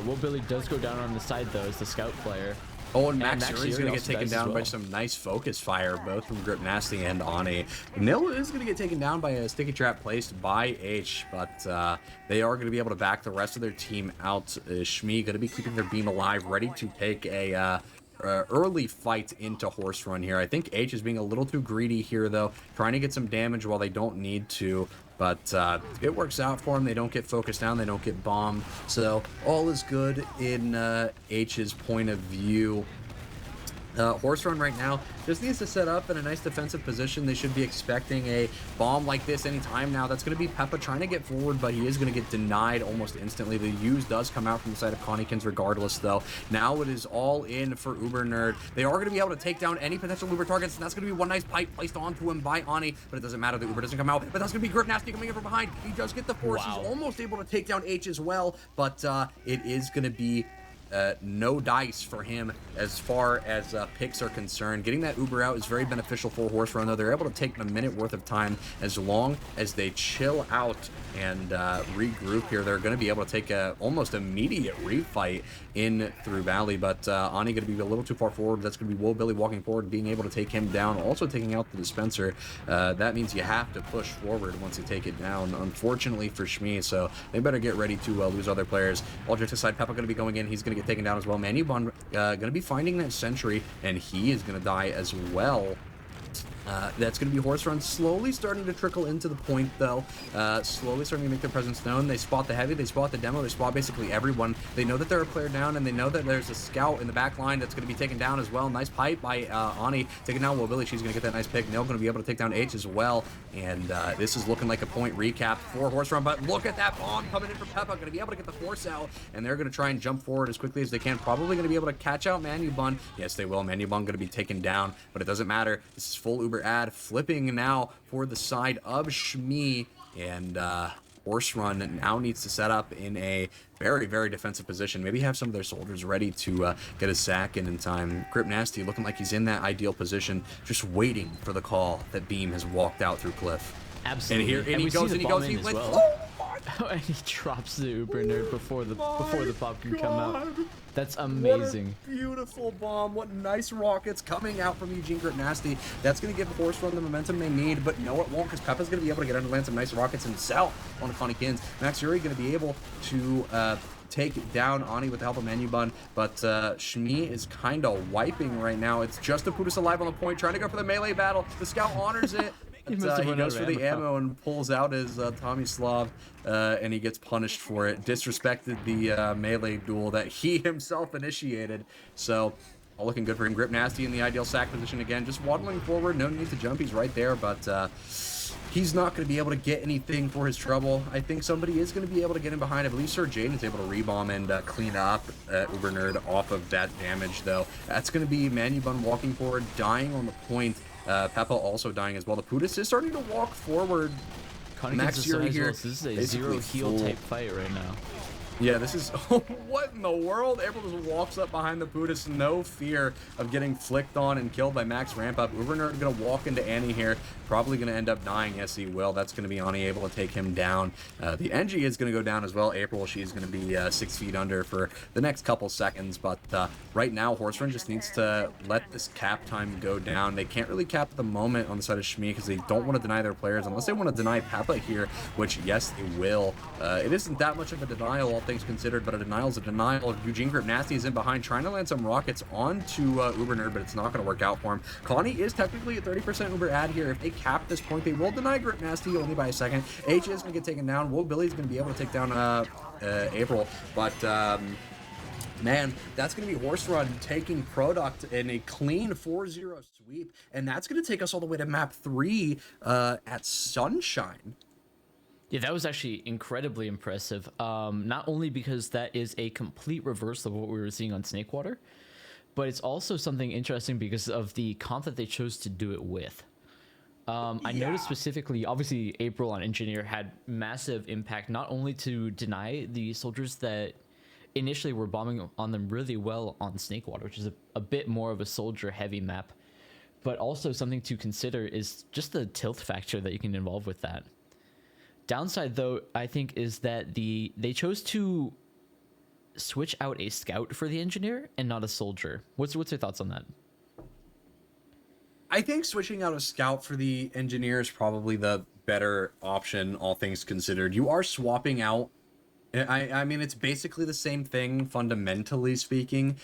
Will Billy does go down on the side, though, as the scout player. Oh, and Max Yuri's going to get taken down by some nice focus fire, both from Grip Nasty and Ani. Nil is going to get taken down by a sticky trap placed by H, but they are going to be able to back the rest of their team out. SHMEE going to be keeping their beam alive, ready to take a early fight into Horse Run here. I think H is being a little too greedy here, though, trying to get some damage while they don't need to. But it works out for them. They don't get focused down. They don't get bombed. So all is good in H's point of view. Horse Run right now just needs to set up in a nice defensive position. They should be expecting a bomb like this anytime now. That's going to be Peppa trying to get forward, but he is going to get denied almost instantly. The use does come out from the side of Connikins regardless, though. Now it is all in for Uber Nerd. They are going to be able to take down any potential Uber targets, and that's going to be one nice pipe placed onto him by Ani, but it doesn't matter. The Uber doesn't come out, but that's going to be Grip Nasty coming in from behind. He does get the force. Wow. He's almost able to take down H as well, but it is going to be no dice for him as far as picks are concerned. Getting that Uber out is very beneficial for Horse Run, though. They're able to take a minute worth of time as long as they chill out and regroup here. They're going to be able to take a almost immediate refight in through Valley, but Ani going to be a little too far forward. That's going to be Woe Billy walking forward, being able to take him down, also taking out the dispenser. That means you have to push forward once you take it down, unfortunately for SHMEE, so they better get ready to lose other players. All jokes aside, Peppa going to be going in. He's going to get taken down as well. Manubon going to be finding that sentry, and he is going to die as well. That's going to be Horse Run slowly starting to trickle into the point, though. Slowly starting to make their presence known. They spot the heavy, they spot the demo, they spot basically everyone. They know that they're a player down, and they know that there's a scout in the back line that's going to be taken down as well. Nice pipe by Ani, taking down Will Billy. She's going to get that nice pick. Nail going to be able to take down H as well. And this is looking like a point recap for Horse Run, but look at that bomb coming in from Peppa. Going to be able to get the force out, and they're going to try and jump forward as quickly as they can. Probably going to be able to catch out Manubon. Yes, they will. Manubon going to be taken down, but it doesn't matter. This is full Uber ad, flipping now for the side of SHMEE, and Horse Run now needs to set up in a very, very defensive position. Maybe have some of their soldiers ready to get a sack in time. Grip Nasty looking like he's in that ideal position, just waiting for the call that Beam has walked out through Cliff. Absolutely. And he goes, he went, and he drops the Uber Nerd before the pop can come out. That's amazing. What a beautiful bomb. What nice rockets coming out from Eugene Grip Nasty. That's going to give Horse Run the momentum they need, but no, it won't, because Peppa's going to be able to get under land some nice rockets himself on the Connikins. Max Yuri going to be able to take down Ani with the help of Manubun, but SHMEE is kind of wiping right now. It's just the Pootis alive on the point, trying to go for the melee battle. The scout honors it. He goes for the ammo and pulls out his Tommy Slav, and he gets punished for it. Disrespected the melee duel that he himself initiated. So, all looking good for him. Grip Nasty in the ideal sack position again. Just waddling forward. No need to jump. He's right there, but he's not going to be able to get anything for his trouble. I think somebody is going to be able to get him behind. I believe Sir Jaden is able to rebomb and clean up Uber Nerd off of that damage, though. That's going to be Manubun walking forward, dying on the point. Peppa also dying as well. The Pootis is starting to walk forward. Max Yuri here. This is a zero heal type fight right now. Yeah, this is... what in the world? April just walks up behind the Pootis, no fear of getting flicked on and killed by Max Ramp Up. Uber Nerd going to walk into Annie here. Probably going to end up dying. Yes, he will. That's going to be Ani able to take him down. The NG is going to go down as well. April, she's going to be 6 feet under for the next couple seconds. But right now, Horse Run just needs to let this cap time go down. They can't really cap at the moment on the side of SHMEE because they don't want to deny their players unless they want to deny Peppa here, which, yes, they will. It isn't that much of a denial, all things things considered, but a denial is a denial. Eugene Grip Nasty is in behind, trying to land some rockets onto Uber Nerd, but it's not going to work out for him. Connie is technically a 30% Uber ad here. If they cap this point, they will deny Grip Nasty only by a second. H is going to get taken down. Will Billy's going to be able to take down April, but man, that's going to be Horse Run taking product in a clean 4-0 sweep, and that's going to take us all the way to map 3 at Sunshine. Yeah, that was actually incredibly impressive. Not only because that is a complete reverse of what we were seeing on Snakewater, but it's also something interesting because of the comp that they chose to do it with. I noticed specifically, obviously, April on Engineer had massive impact, not only to deny the soldiers that initially were bombing on them really well on Snakewater, which is a bit more of a soldier-heavy map, but also something to consider is just the tilt factor that you can involve with that. Downside, though, I think, is that they chose to switch out a scout for the engineer and not a soldier. What's your thoughts on that? I think switching out a scout for the engineer is probably the better option, all things considered. You are swapping out. I mean, it's basically the same thing, fundamentally speaking.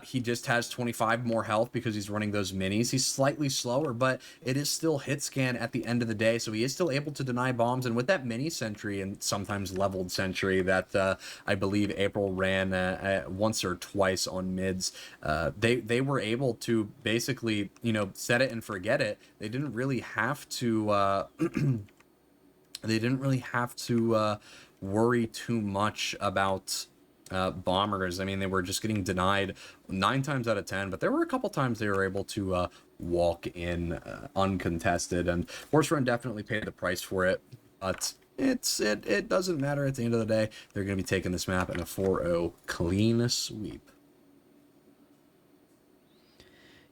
He just has 25 more health because he's running those minis. He's slightly slower, but it is still hit scan at the end of the day, so he is still able to deny bombs. And with that mini sentry and sometimes leveled sentry that I believe April ran once or twice on mids, they were able to basically, set it and forget it. They didn't really have to. They didn't really have to worry too much about bombers. I mean, they were just getting denied 9 times out of 10, but there were a couple times they were able to walk in uncontested, and Horse Run definitely paid the price for it, but it doesn't matter at the end of the day. They're going to be taking this map in a 4-0 clean sweep.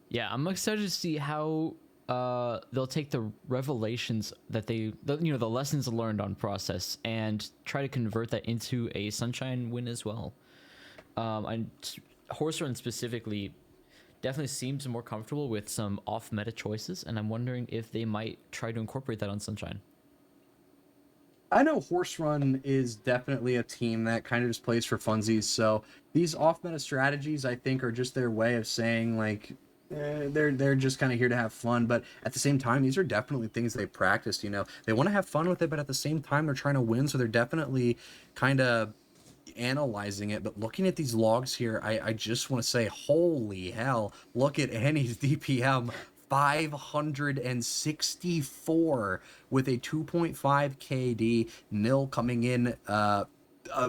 Yeah, I'm excited to see how they'll take the revelations that the lessons learned on process and try to convert that into a Sunshine win as well. And Horse Run specifically definitely seems more comfortable with some off-meta choices, and I'm wondering if they might try to incorporate that on Sunshine. I know Horse Run is definitely a team that kind of just plays for funsies, so these off-meta strategies, I think, are just their way of saying, like, they're just kind of here to have fun, but at the same time, these are definitely things they practiced. They want to have fun with it, but at the same time, they're trying to win, so they're definitely kind of analyzing it. But looking at these logs here, I just want to say, holy hell, look at Annie's DPM. 564 with a 2.5 KD. Nil coming in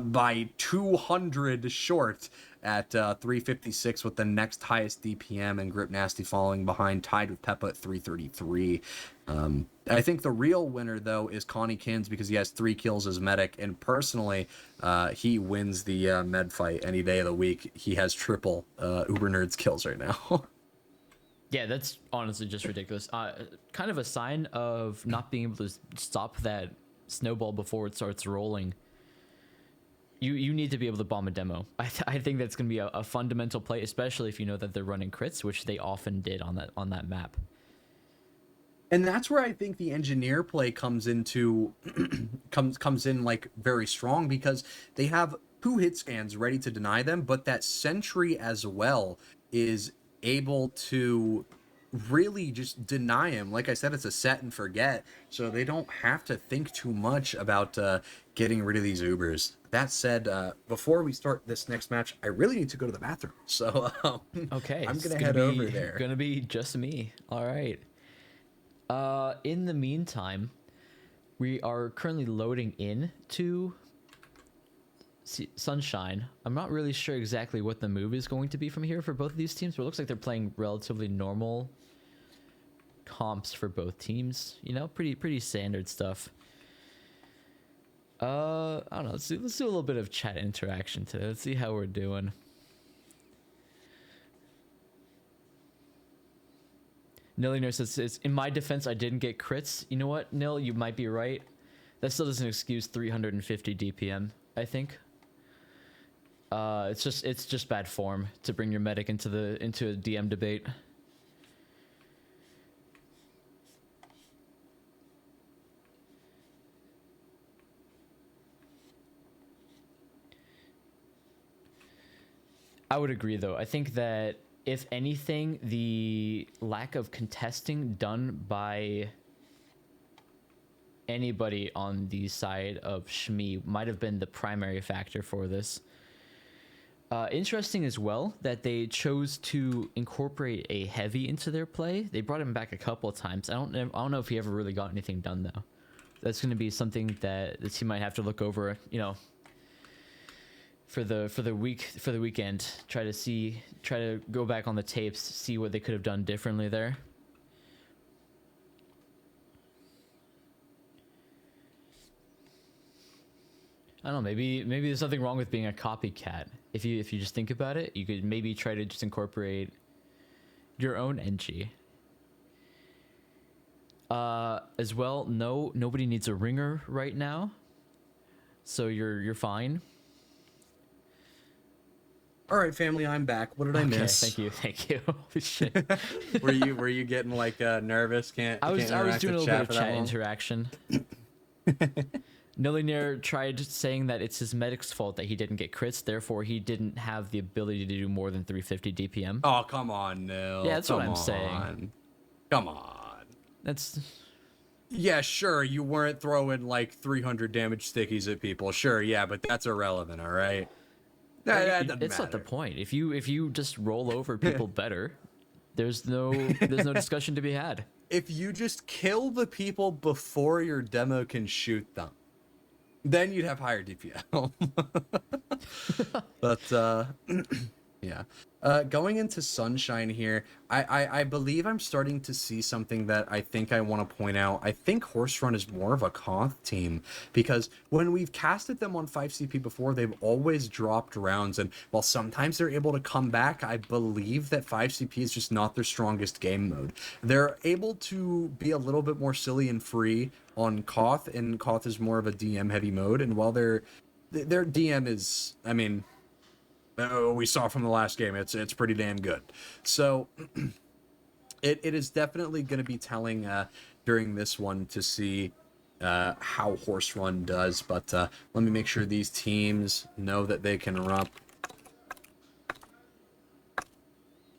by 200 short at 356 with the next highest DPM, and Grip Nasty following behind, tied with Peppa at 333. I think the real winner, though, is Connie Kins, because he has 3 kills as medic, and personally, he wins the med fight any day of the week. He has triple Uber Nerds kills right now. Yeah, that's honestly just ridiculous. Kind of a sign of not being able to stop that snowball before it starts rolling. You need to be able to bomb a demo. I think that's going to be a fundamental play, especially if you know that they're running crits, which they often did on that map. And that's where I think the engineer play comes into comes in like very strong, because they have 2 hit scans ready to deny them, but that sentry as well is able to really just deny him. Like I said, it's a set and forget, so they don't have to think too much about getting rid of these Ubers. That said, before we start this next match, I really need to go to the bathroom, so okay, I'm gonna head over there. Gonna be just me. All right. In the meantime, we are currently loading in to Sunshine. I'm not really sure exactly what the move is going to be from here for both of these teams, but it looks like they're playing relatively normal comps for both teams. Pretty standard stuff. I don't know. Let's do a little bit of chat interaction today. Let's see how we're doing. Nilliner says, in my defense, I didn't get crits. You know what, Nil? You might be right. That still doesn't excuse 350 DPM, I think. It's just bad form to bring your medic into a DM debate. I would agree, though. I think that if anything, the lack of contesting done by anybody on the side of SHMEE might have been the primary factor for this. Interesting as well that they chose to incorporate a heavy into their play. They brought him back a couple of times. I don't know if he ever really got anything done though. That's going to be something that the team might have to look over, you know, for the weekend. Try to go back on the tapes, see what they could have done differently there. I don't know, maybe there's something wrong with being a copycat. If you just think about it, you could maybe try to just incorporate your own NG. As well, nobody needs a ringer right now. So you're fine. All right, family, I'm back. What did I miss? Thank you. Holy shit. were you getting like nervous? I was doing a little bit of chat interaction. Nillionaire tried saying that it's his medic's fault that he didn't get crits, therefore he didn't have the ability to do more than 350 DPM. Oh, come on, Nil. Yeah, that's what I'm saying. Come on. That's... Yeah, sure, you weren't throwing like 300 damage stickies at people. Sure, yeah, but that's irrelevant, all right? That doesn't it's matter. not the point. If you just roll over people better, there's no discussion to be had. If you just kill the people before your demo can shoot them, then you'd have higher DPL. But yeah. Going into Sunshine here, I believe I'm starting to see something that I think I want to point out. I think Horse Run is more of a Koth team, because when we've casted them on 5CP before, they've always dropped rounds, and while sometimes they're able to come back, I believe that 5CP is just not their strongest game mode. They're able to be a little bit more silly and free on Koth, and Koth is more of a DM heavy mode, and while their DM is, I mean, we saw from the last game, it's pretty damn good. So it is definitely going to be telling during this one to see how Horse Run does. But let me make sure these teams know that they can erupt.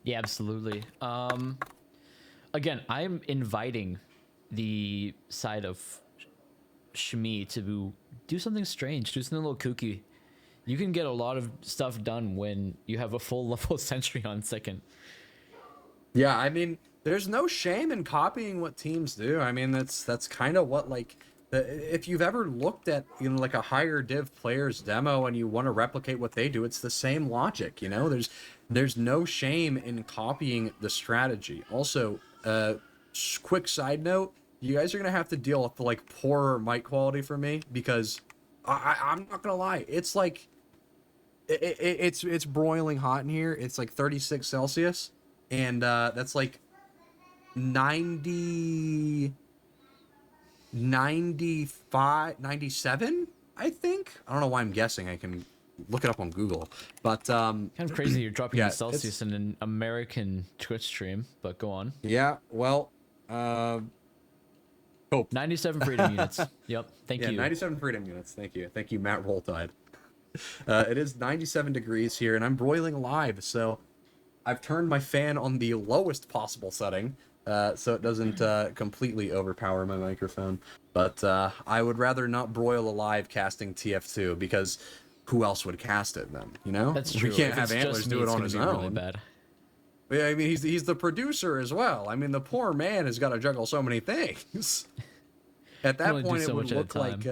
Yeah, absolutely. Again, I'm inviting the side of SHMEE to do something strange, do something a little kooky. You can get a lot of stuff done when you have a full level sentry on second. Yeah, I mean, there's no shame in copying what teams do. I mean, that's kind of what, like, if you've ever looked at, you know, like a higher div player's demo and you want to replicate what they do, it's the same logic, you know? There's no shame in copying the strategy. Also, quick side note, you guys are going to have to deal with the, like, poorer mic quality for me, because I'm not going to lie, it's like... It's broiling hot in here. It's like 36 Celsius, and that's like 90, 95, 97, I think. I don't know why I'm guessing. I can look it up on Google. But kind of crazy you're dropping yeah, in Celsius in an American Twitch stream, but go on. Yeah, well, 97 freedom units. Yep, thank you. 97 freedom units. Thank you, Matt Rolltide. It is 97 degrees here, and I'm broiling live, so I've turned my fan on the lowest possible setting, so it doesn't completely overpower my microphone. But I would rather not broil alive casting TF2, because who else would cast it then, you know? That's true. We can't If have it's Antlers just do me, it it's on gonna his be own. really bad. Yeah, I mean, he's the producer as well. I mean, the poor man has got to juggle so many things. At that point, it would look like...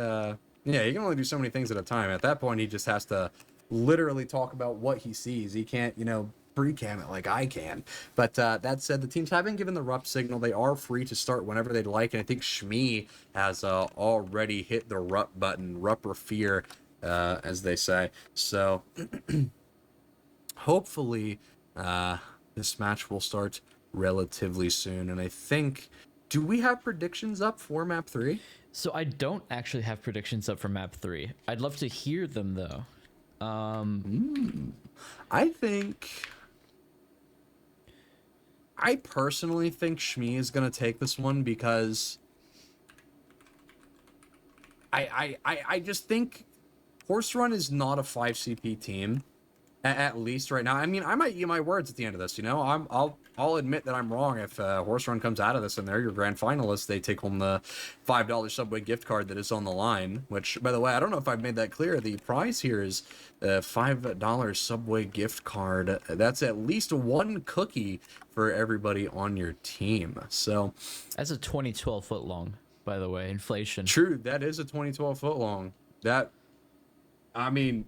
yeah, he can only do so many things at a time. At that point, he just has to literally talk about what he sees. He can't, you know, pre-cam it like I can. But that said, the teams have been given the RUP signal. They are free to start whenever they'd like. And I think SHMEE has already hit the RUP button, RUP or fear, as they say. So hopefully this match will start relatively soon. And I think, do we have predictions up for map 3? So I don't actually have predictions up for map 3. I'd love to hear them though. I personally think SHMEE is gonna take this one, because I just think Horse Run is not a 5CP team, At least right now. I mean, I might eat my words at the end of this. You know, I'll admit that I'm wrong if Horse Run comes out of this and they're your grand finalists. They take home the $5 Subway gift card that is on the line. Which, by the way, I don't know if I've made that clear. The prize here is a $5 Subway gift card. That's at least one cookie for everybody on your team. So That's a 2012 foot long, by the way. Inflation. true, that is a 2012 foot long. That, I mean,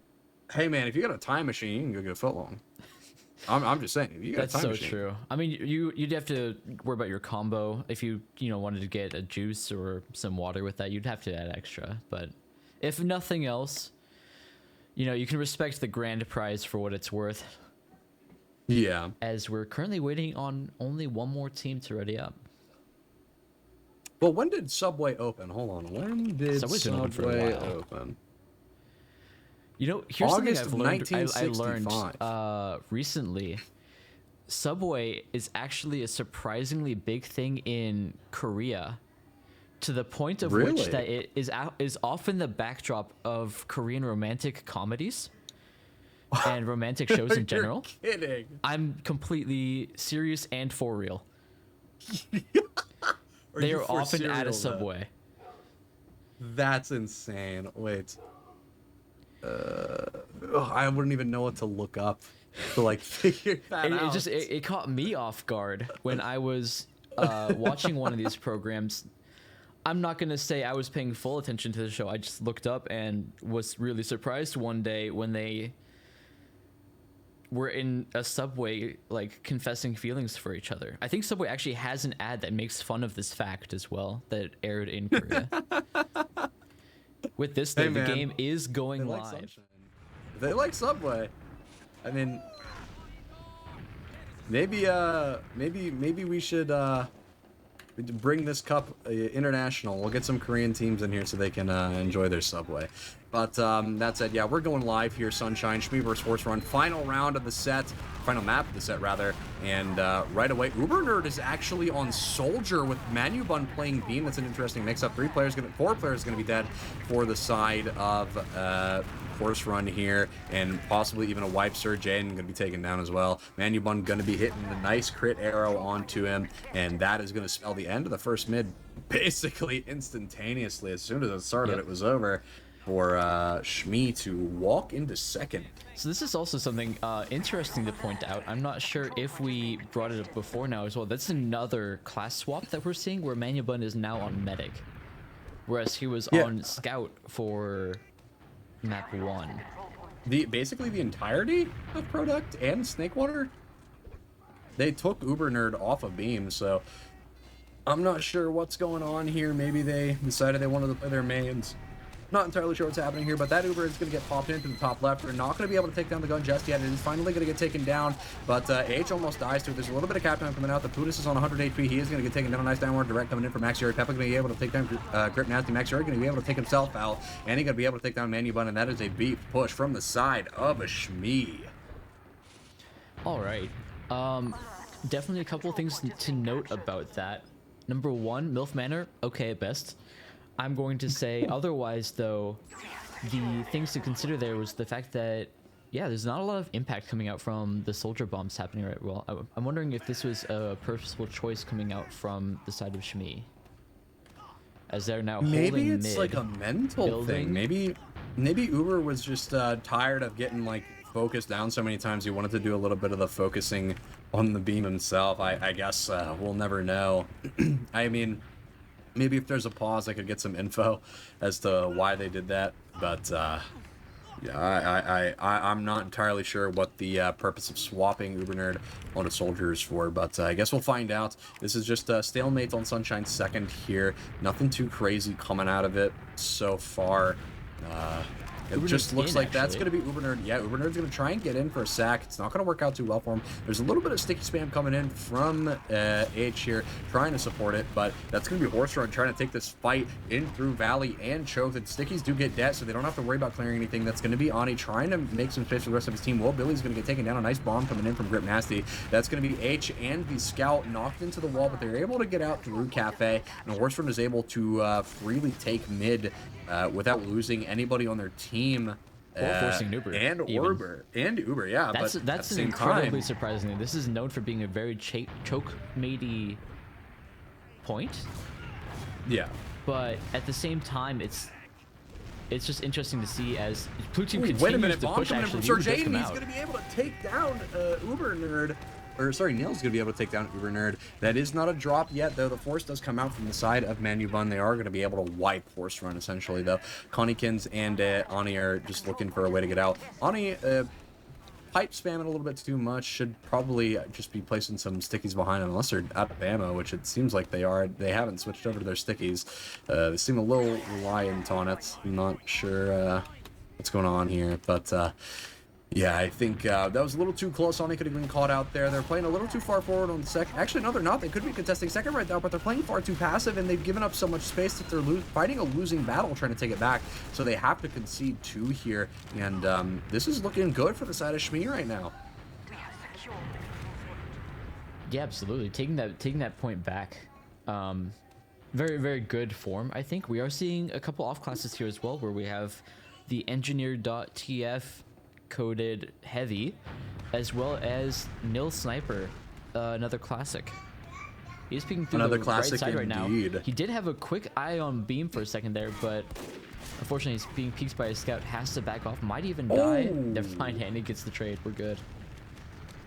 hey man, if you got a time machine, you can go get a foot long. I'm just saying, if you got That's a time so machine. true. I mean, you'd have to worry about your combo. If you wanted to get a juice or some water with that, you'd have to add extra. But if nothing else, you can respect the grand prize for what it's worth. Yeah. As we're currently waiting on only one more team to ready up. Well, when did Subway open? Hold on. When did Subway's been open for a Subway while. open? Here's August something of I learned 1965. recently. Subway is actually a surprisingly big thing in Korea, to the point of Really? which that it is often the backdrop of Korean romantic comedies and romantic shows in general. You're kidding. I'm completely serious and for real. Are They you are for often at cereal, a though? Subway. That's insane. Wait. I wouldn't even know what to look up to like figure that It out. just it caught me off guard when I was watching one of these programs. I'm not gonna say I was paying full attention to the show. I just looked up and was really surprised one day when they were in a Subway, like confessing feelings for each other. I think Subway actually has an ad that makes fun of this fact as well, that aired in Korea. With this, though, Hey, the man. game is going They like live. Sunshine. They like Subway. I mean, maybe we should bring this cup international. We'll get some Korean teams in here so they can enjoy their Subway. But that said, yeah, we're going live here, Sunshine. SHMEE vs. Horse Run. Final round of the set. Final map of the set, rather. And right away, Uber Nerd is actually on Soldier with Manu Bun playing Beam. That's an interesting mix-up. 4 players going to be dead for the side of Horse Run here, and possibly even a wipe Surge Jaden going to be taken down as well. Manu Bun going to be hitting a nice crit arrow onto him, and that is going to spell the end of the first mid basically instantaneously. As soon as it started, Yep. it was over for SHMEE to walk into second. So this is also something interesting to point out. I'm not sure if we brought it up before now as well. That's another class swap that we're seeing, where Manubun is now on Medic, whereas he was on Scout for map 1. Basically the entirety of Product and Snakewater, they took Uber Nerd off of Beam, so I'm not sure what's going on here. Maybe they decided they wanted to play their mains. Not entirely sure what's happening here, but that Uber is going to get popped into the top left. They're not going to be able to take down the gun just yet. It is finally going to get taken down, but H almost dies to it. There's a little bit of cap time coming out. The Pudis is on 100 HP. He is going to get taken down. A nice downward direct coming in from Max Yuri. Peppa going to be able to take down Grip Nasty. Max Yuri going to be able to take himself out, and he's going to be able to take down Manu Bun, and that is a beef push from the side of a SHMEE. All right. Definitely a couple of things to note about that. Number 1, MILF Manor, okay at best. I'm going to say otherwise, though. The things to consider there was the fact that, yeah, there's not a lot of impact coming out from the soldier bombs happening right well. I'm wondering if this was a purposeful choice coming out from the side of SHMEE, as they're now Maybe holding it's mid, like a mental building. thing. Maybe Uber was just tired of getting like focused down so many times. He wanted to do a little bit of the focusing on the beam himself. I guess we'll never know. I mean, maybe if there's a pause, I could get some info as to why they did that. But yeah, I'm not entirely sure what the purpose of swapping Uber Nerd onto Soldier is for, but I guess we'll find out. This is just a stalemate on Sunshine's second here. Nothing too crazy coming out of it so far. It Uber just Nerd's looks in, like that's actually. going to be Uber Nerd. Yeah, Uber Nerd's going to try and get in for a sack. It's not going to work out too well for him. There's a little bit of sticky spam coming in from H here, trying to support it, but that's going to be Horse Run trying to take this fight in through Valley and Choke. The stickies do get dead, so they don't have to worry about clearing anything. That's going to be Ani trying to make some space for the rest of his team. Will Billy's going to get taken down. A nice bomb coming in from Grip Nasty. That's going to be H and the Scout knocked into the wall, but they're able to get out through Cafe, and Horse Run is able to freely take mid without losing anybody on their team. Or forcing Uber. And even. Uber. And Uber, yeah. That's but that's at the an same incredibly time, surprising thing. This is known for being a very choke-matey point, yeah. but at the same time, it's just interesting to see as Blue Team Ooh, continues wait a minute, to Vaughn push. coming in Actually, from Uber does Sergeant. come He's out. going to be able to take down Uber Nerd. Or sorry, Neil's going to be able to take down Uber Nerd. That is not a drop yet, though. The force does come out from the side of Manu Bun. They are going to be able to wipe Horse Run, essentially, though. Connykins and Ani are just looking for a way to get out. Ani, pipe spamming a little bit too much. Should probably just be placing some stickies behind them, unless they're out of ammo, which it seems like they are. They haven't switched over to their stickies. They seem a little reliant on it. I'm not sure what's going on here, but yeah, I think that was a little too close. Oni could have been caught out there. They're playing a little too far forward on the second. Actually, no, they're not. They could be contesting second right now, but they're playing far too passive, and they've given up so much space that they're fighting a losing battle trying to take it back. So they have to concede 2 here, and this is looking good for the side of SHMEE right now. Yeah, absolutely. Taking that point back. Very, very good form, I think. We are seeing a couple off classes here as well, where we have the engineer.tf coded heavy, as well as Nil Sniper, another classic. He's peeking through Another the classic right side right now. indeed. He did have a quick eye on Beam for a second there, but unfortunately he's being peeked by a scout, has to back off, might even die. Never mind, Andy gets the trade, we're good.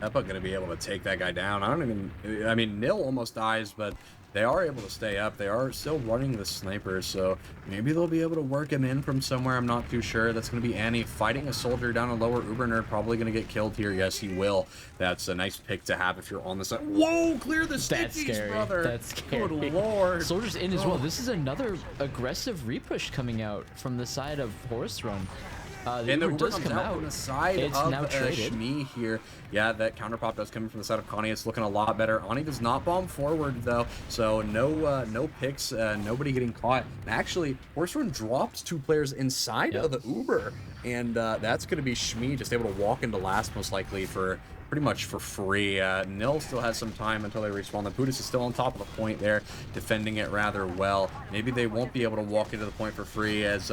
Epa going to be able to take that guy down. I mean, Nil almost dies, but they are able to stay up. They are still running the sniper, so maybe they'll be able to work him in from somewhere. I'm not too sure. That's going to be Annie fighting a soldier down a lower. Uber Nerd probably going to get killed here. Yes, he will. That's a nice pick to have if you're on the side. Whoa, clear the stickies, brother. That's scary. Good lord. Soldiers in as well. This is another aggressive repush coming out from the side of Horse Run. The And the Uber Uber does comes come out out. from the side It's of now traded. SHMEE here. Yeah, that counter pop does come from the side of Connie. It's looking a lot better. Ani does not bomb forward, though, so no picks, nobody getting caught. And actually, Horse Run drops 2 players inside of the Uber, and that's going to be SHMEE just able to walk into last, most likely, for pretty much for free. Nil still has some time until they respawn. The Putis is still on top of the point there, defending it rather well. Maybe they won't be able to walk into the point for free as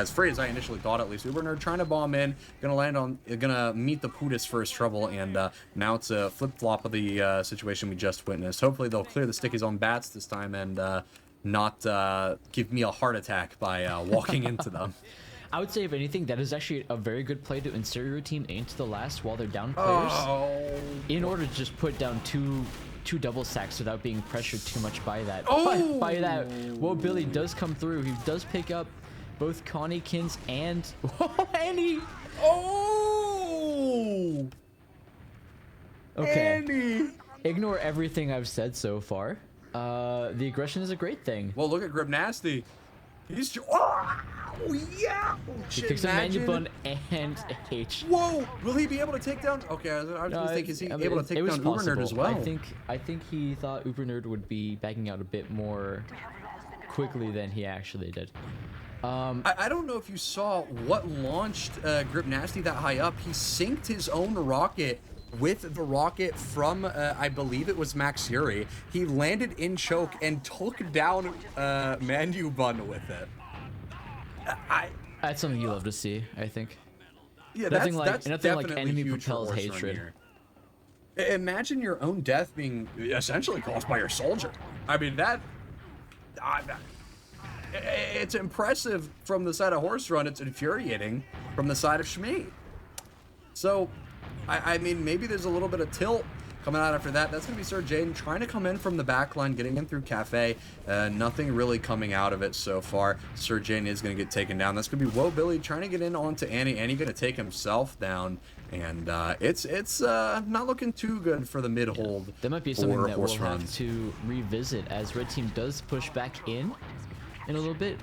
free as I initially thought, at least. Uber Nerd trying to bomb in, gonna meet the Putis for his trouble, and now it's a flip-flop of the situation we just witnessed. Hopefully they'll clear the stickies on bats this time and not give me a heart attack by walking into them. I would say, if anything, that is actually a very good play to insert your team into the last while they're down players, in order to just put down two double sacks without being pressured too much by that. By that, Whoa Billy does come through. He does pick up both Connykins and Annie. Oh! Okay. Annie! Ignore everything I've said so far. The aggression is a great thing. Well, look at Grip Nasty. He's yeah! Oh, He shit, picks up imagine. Manubun and H. Whoa! Will he be able to take down? Okay, I was gonna think, is he able to take down Uber Nerd as well? I think he thought Uber Nerd would be backing out a bit more quickly than he actually did. I don't know if you saw what launched Grip Nasty that high up. He synced his own rocket with the rocket from, I believe it was Max Yuri. He landed in choke and took down Manu Bun with it. That's something you love to see, I think. Yeah, Nothing that's like definitely enemy huge for propelled Horse Run hatred. here. Imagine your own death being essentially caused by your soldier. I mean, it's impressive from the side of Horse Run. It's infuriating from the side of SHMEE. So, I mean, maybe there's a little bit of tilt coming out after that. That's going to be Sir Jaden trying to come in from the back line, getting in through Cafe. Nothing really coming out of it so far. Sir Jaden is going to get taken down. That's going to be Whoa Billy trying to get in onto Annie. Annie going to take himself down. And it's not looking too good for the mid-hold. That might be something that we'll Run. have to revisit as Red Team does push back in a little bit.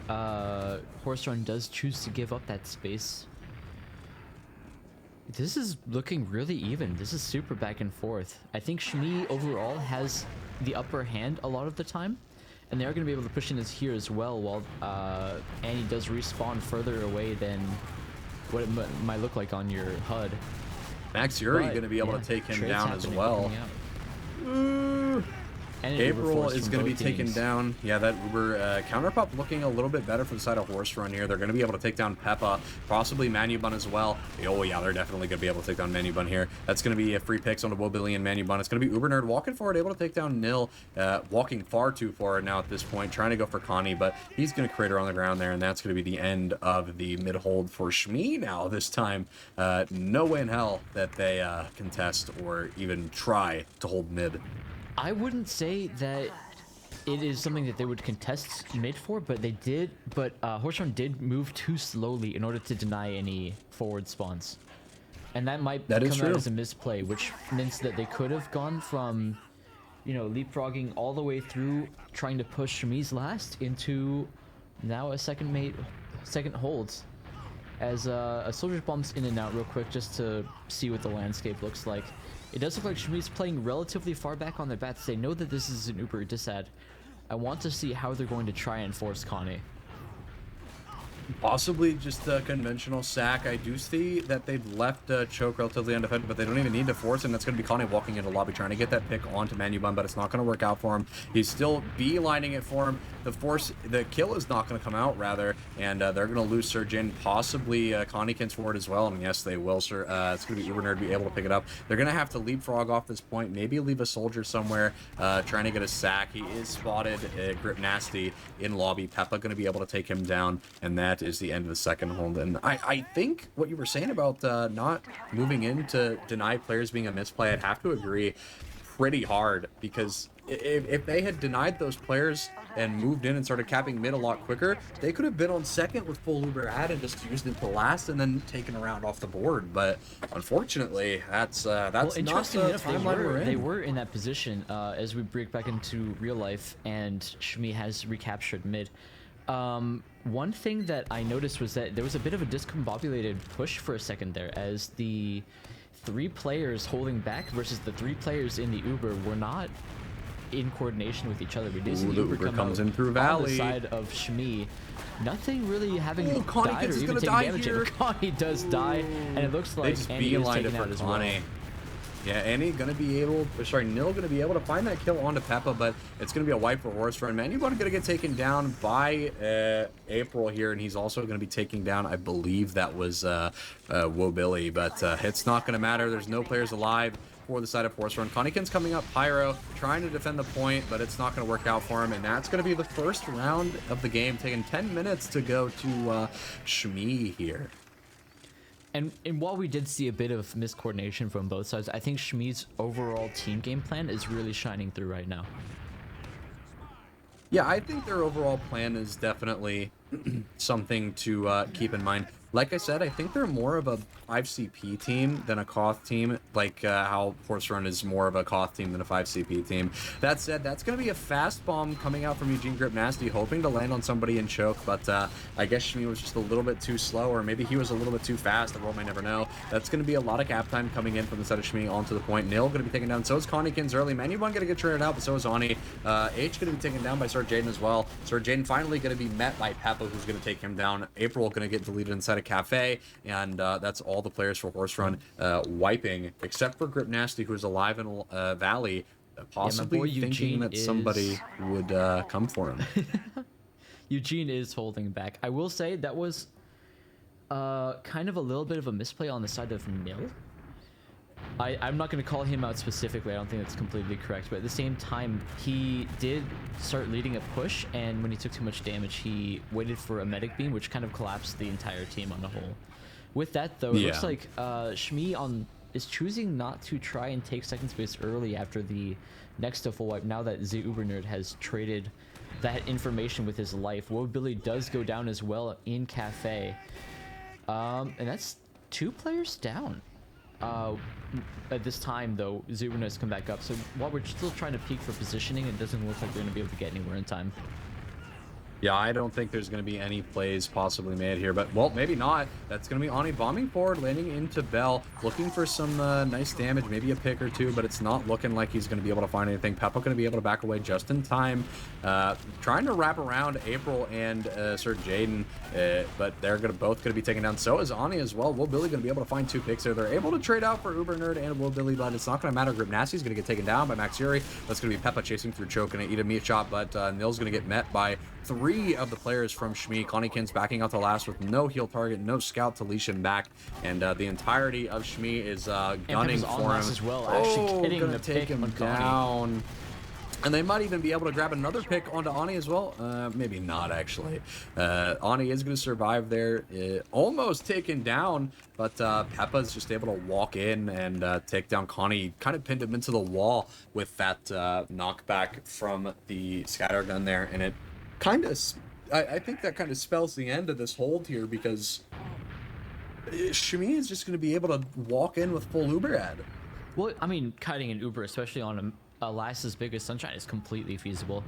Horse Run does choose to give up that space. This is looking really even. This is super back and forth. I think SHMEE overall has the upper hand a lot of the time, and they are going to be able to push in here as well, while Annie does respawn further away than what it might look like on your HUD. Max Yuri But, going to be able yeah, to take him trades down as happening, well. coming out. And an Uber April force is from going to be both taken teams. down. Yeah, that Uber counter pop looking a little bit better for the side of Horse Run here. They're going to be able to take down Peppa, possibly Manubun as well. Oh yeah, they're definitely going to be able to take down Manubun here. That's going to be a free picks on the Wobilly and Manubun. It's going to be Uber Nerd walking forward, able to take down Nil, walking far too far now at this point, trying to go for Connie, but he's going to crater on the ground there, and that's going to be the end of the mid hold for SHMEE now this time. No way in hell that they contest or even try to hold mid. I wouldn't say that it is something that they would contest mid for, but they did. But Horse Run did move too slowly in order to deny any forward spawns, and that might come out as a misplay, which means that they could have gone from, you know, leapfrogging all the way through trying to push SHMEE's last into now a second hold. As a soldier bumps in and out real quick just to see what the landscape looks like. It does look like SHMEE's playing relatively far back on their bats. They know that this is an Uber disad. I want to see how they're going to try and force Connie. Possibly just a conventional sack. I do see that they've left Choke relatively undefended, but they don't even need to force him. That's going to be Connie walking into lobby, trying to get that pick onto Manubun, but it's not going to work out for him. He's still beelining it for him. The kill is not going to come out, rather, and they're going to lose Sir Jin, possibly Connie Kins forward as well, and yes, they will, sir. It's going to be Uber Nerd be able to pick it up. They're going to have to leapfrog off this point, maybe leave a soldier somewhere, trying to get a sack. He is spotted, Grip Nasty in lobby. Peppa going to be able to take him down, and that is the end of the second hold. And I think what you were saying about not moving in to deny players being a misplay, I'd have to agree pretty hard, because if they had denied those players and moved in and started capping mid a lot quicker, they could have been on second with full Uber ad and just used it to last and then taken a round off the board. But unfortunately, that's well, not the timeline we're in. They were in that position as we break back into real life, and SHMEE has recaptured mid. One thing that I noticed was that there was a bit of a discombobulated push for a second there, as the 3 players holding back versus the 3 players in the Uber were not in coordination with each other. We did see the Uber comes in through on Valley. the side of SHMEE. Nothing really having Connie died or even taken damage. And Connie does die, and it looks like Annie is taken out as well. Yeah, Annie gonna be able, sorry, Nil gonna be able to find that kill onto Peppa, but it's gonna be a wipe for Horse Run. Manubun gonna get taken down by April here, and he's also gonna be taking down, I believe that was Wobilly, but it's not gonna matter. There's no players alive for the side of Horse Run. Conniekin's coming up, Pyro, trying to defend the point, but it's not gonna work out for him, and that's gonna be the first round of the game, taking 10 minutes to go to SHMEE here. And while we did see a bit of miscoordination from both sides, I think SHMEE's overall team game plan is really shining through right now. Yeah, I think their overall plan is definitely something to keep in mind. Like I said, I think they're more of a 5CP team than a Koth team, like how Horse Run is more of a Koth team than a 5CP team. That said, that's going to be a fast bomb coming out from Eugene Grip Nasty, hoping to land on somebody and choke, but I guess SHMEE was just a little bit too slow, or maybe he was a little bit too fast. The world might never know. That's going to be a lot of cap time coming in from the side of SHMEE onto the point. Nil going to be taken down. So is Conniekins early. Manubun going to get traded out, but so is Ani. H going to be taken down by Sir Jaden as well. Sir Jaden finally going to be met by Peppa, who's going to take him down. April going to get deleted inside a cafe, and that's all the players for Horse Run wiping, except for Grip Nasty, who's alive in Valley, possibly thinking that somebody would come for him. Eugene is holding back. I will say that was kind of a little bit of a misplay on the side of Nil. I'm not going to call him out specifically. I don't think that's completely correct. But at the same time, he did start leading a push, and when he took too much damage, he waited for a medic beam, which kind of collapsed the entire team on a whole. With that, though, it looks like SHMEE is choosing not to try and take second space early after the next to full wipe, now that Ubernerd has traded that information with his life. Wobilly does go down as well in Cafe. And that's 2 players down. At this time, though, Ubernerd has come back up. So while we're still trying to peek for positioning, it doesn't look like we're going to be able to get anywhere in time. Yeah, I don't think there's going to be any plays possibly made here, but, well, maybe not. That's going to be Ani bombing forward, landing into Bell, looking for some nice damage, maybe a pick or two, but it's not looking like he's going to be able to find anything. Peppa going to be able to back away just in time, trying to wrap around April and Sir Jaden, but they're both going to be taken down. So is Ani as well. Will Billy going to be able to find 2 picks there. They're able to trade out for Uber Nerd and Will Billy, but it's not going to matter. Grip Nasty's going to get taken down by Max Yuri. That's going to be Peppa chasing through Choke and eat a meat shot, but Nil's going to get met by 3 of the players from SHMEE. Conniekin's backing out the last with no heal target, no scout to leash him back, and the entirety of SHMEE is gunning for him. As well, actually getting gonna the take pick him on down. And they might even be able to grab another pick onto Ani as well. Maybe not, actually. Ani is going to survive there. Almost taken down, but Peppa's just able to walk in and take down Connie. Kind of pinned him into the wall with that knockback from the scatter gun there. And it kind of... I think that kind of spells the end of this hold here, because SHMEE is just going to be able to walk in with full Uber ad. Well, I mean, kiting an Uber, especially on Elias as big as Sunshine, is completely feasible.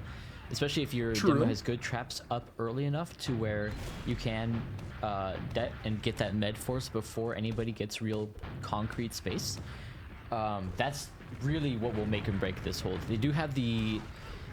Especially if your demo has good traps up early enough to where you can det and get that med force before anybody gets real concrete space. That's really what will make and break this hold. They do have the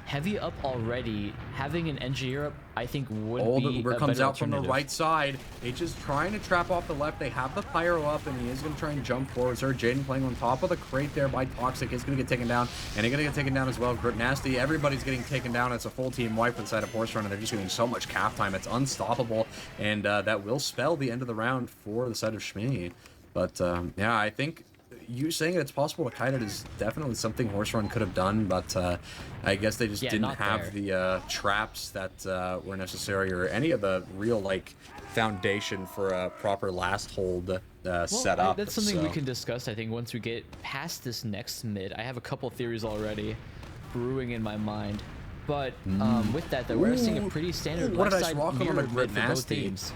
heavy up already. Having an engineer up, I think, would be the Uber a comes better out from the alternative. right side. H is trying to trap off the left. They have the pyro up, and he is going to try and jump forward. Sir Jaden playing on top of the crate there by Toxic is going to get taken down, and he's going to get taken down as well. Grip Nasty, everybody's getting taken down. It's a full team wipe inside of Horse Run, and they're just getting so much cap time. It's unstoppable, and that will spell the end of the round for the side of SHMEE. But yeah, I think you saying it's possible to kite it is definitely something Horse Run could have done, but I guess they just didn't have the traps that were necessary, or any of the real like foundation for a proper last hold set up. That's something we can discuss, I think, once we get past this next mid. I have a couple theories already brewing in my mind. But with that, though, we're seeing a pretty standard left side mirror mid for both teams.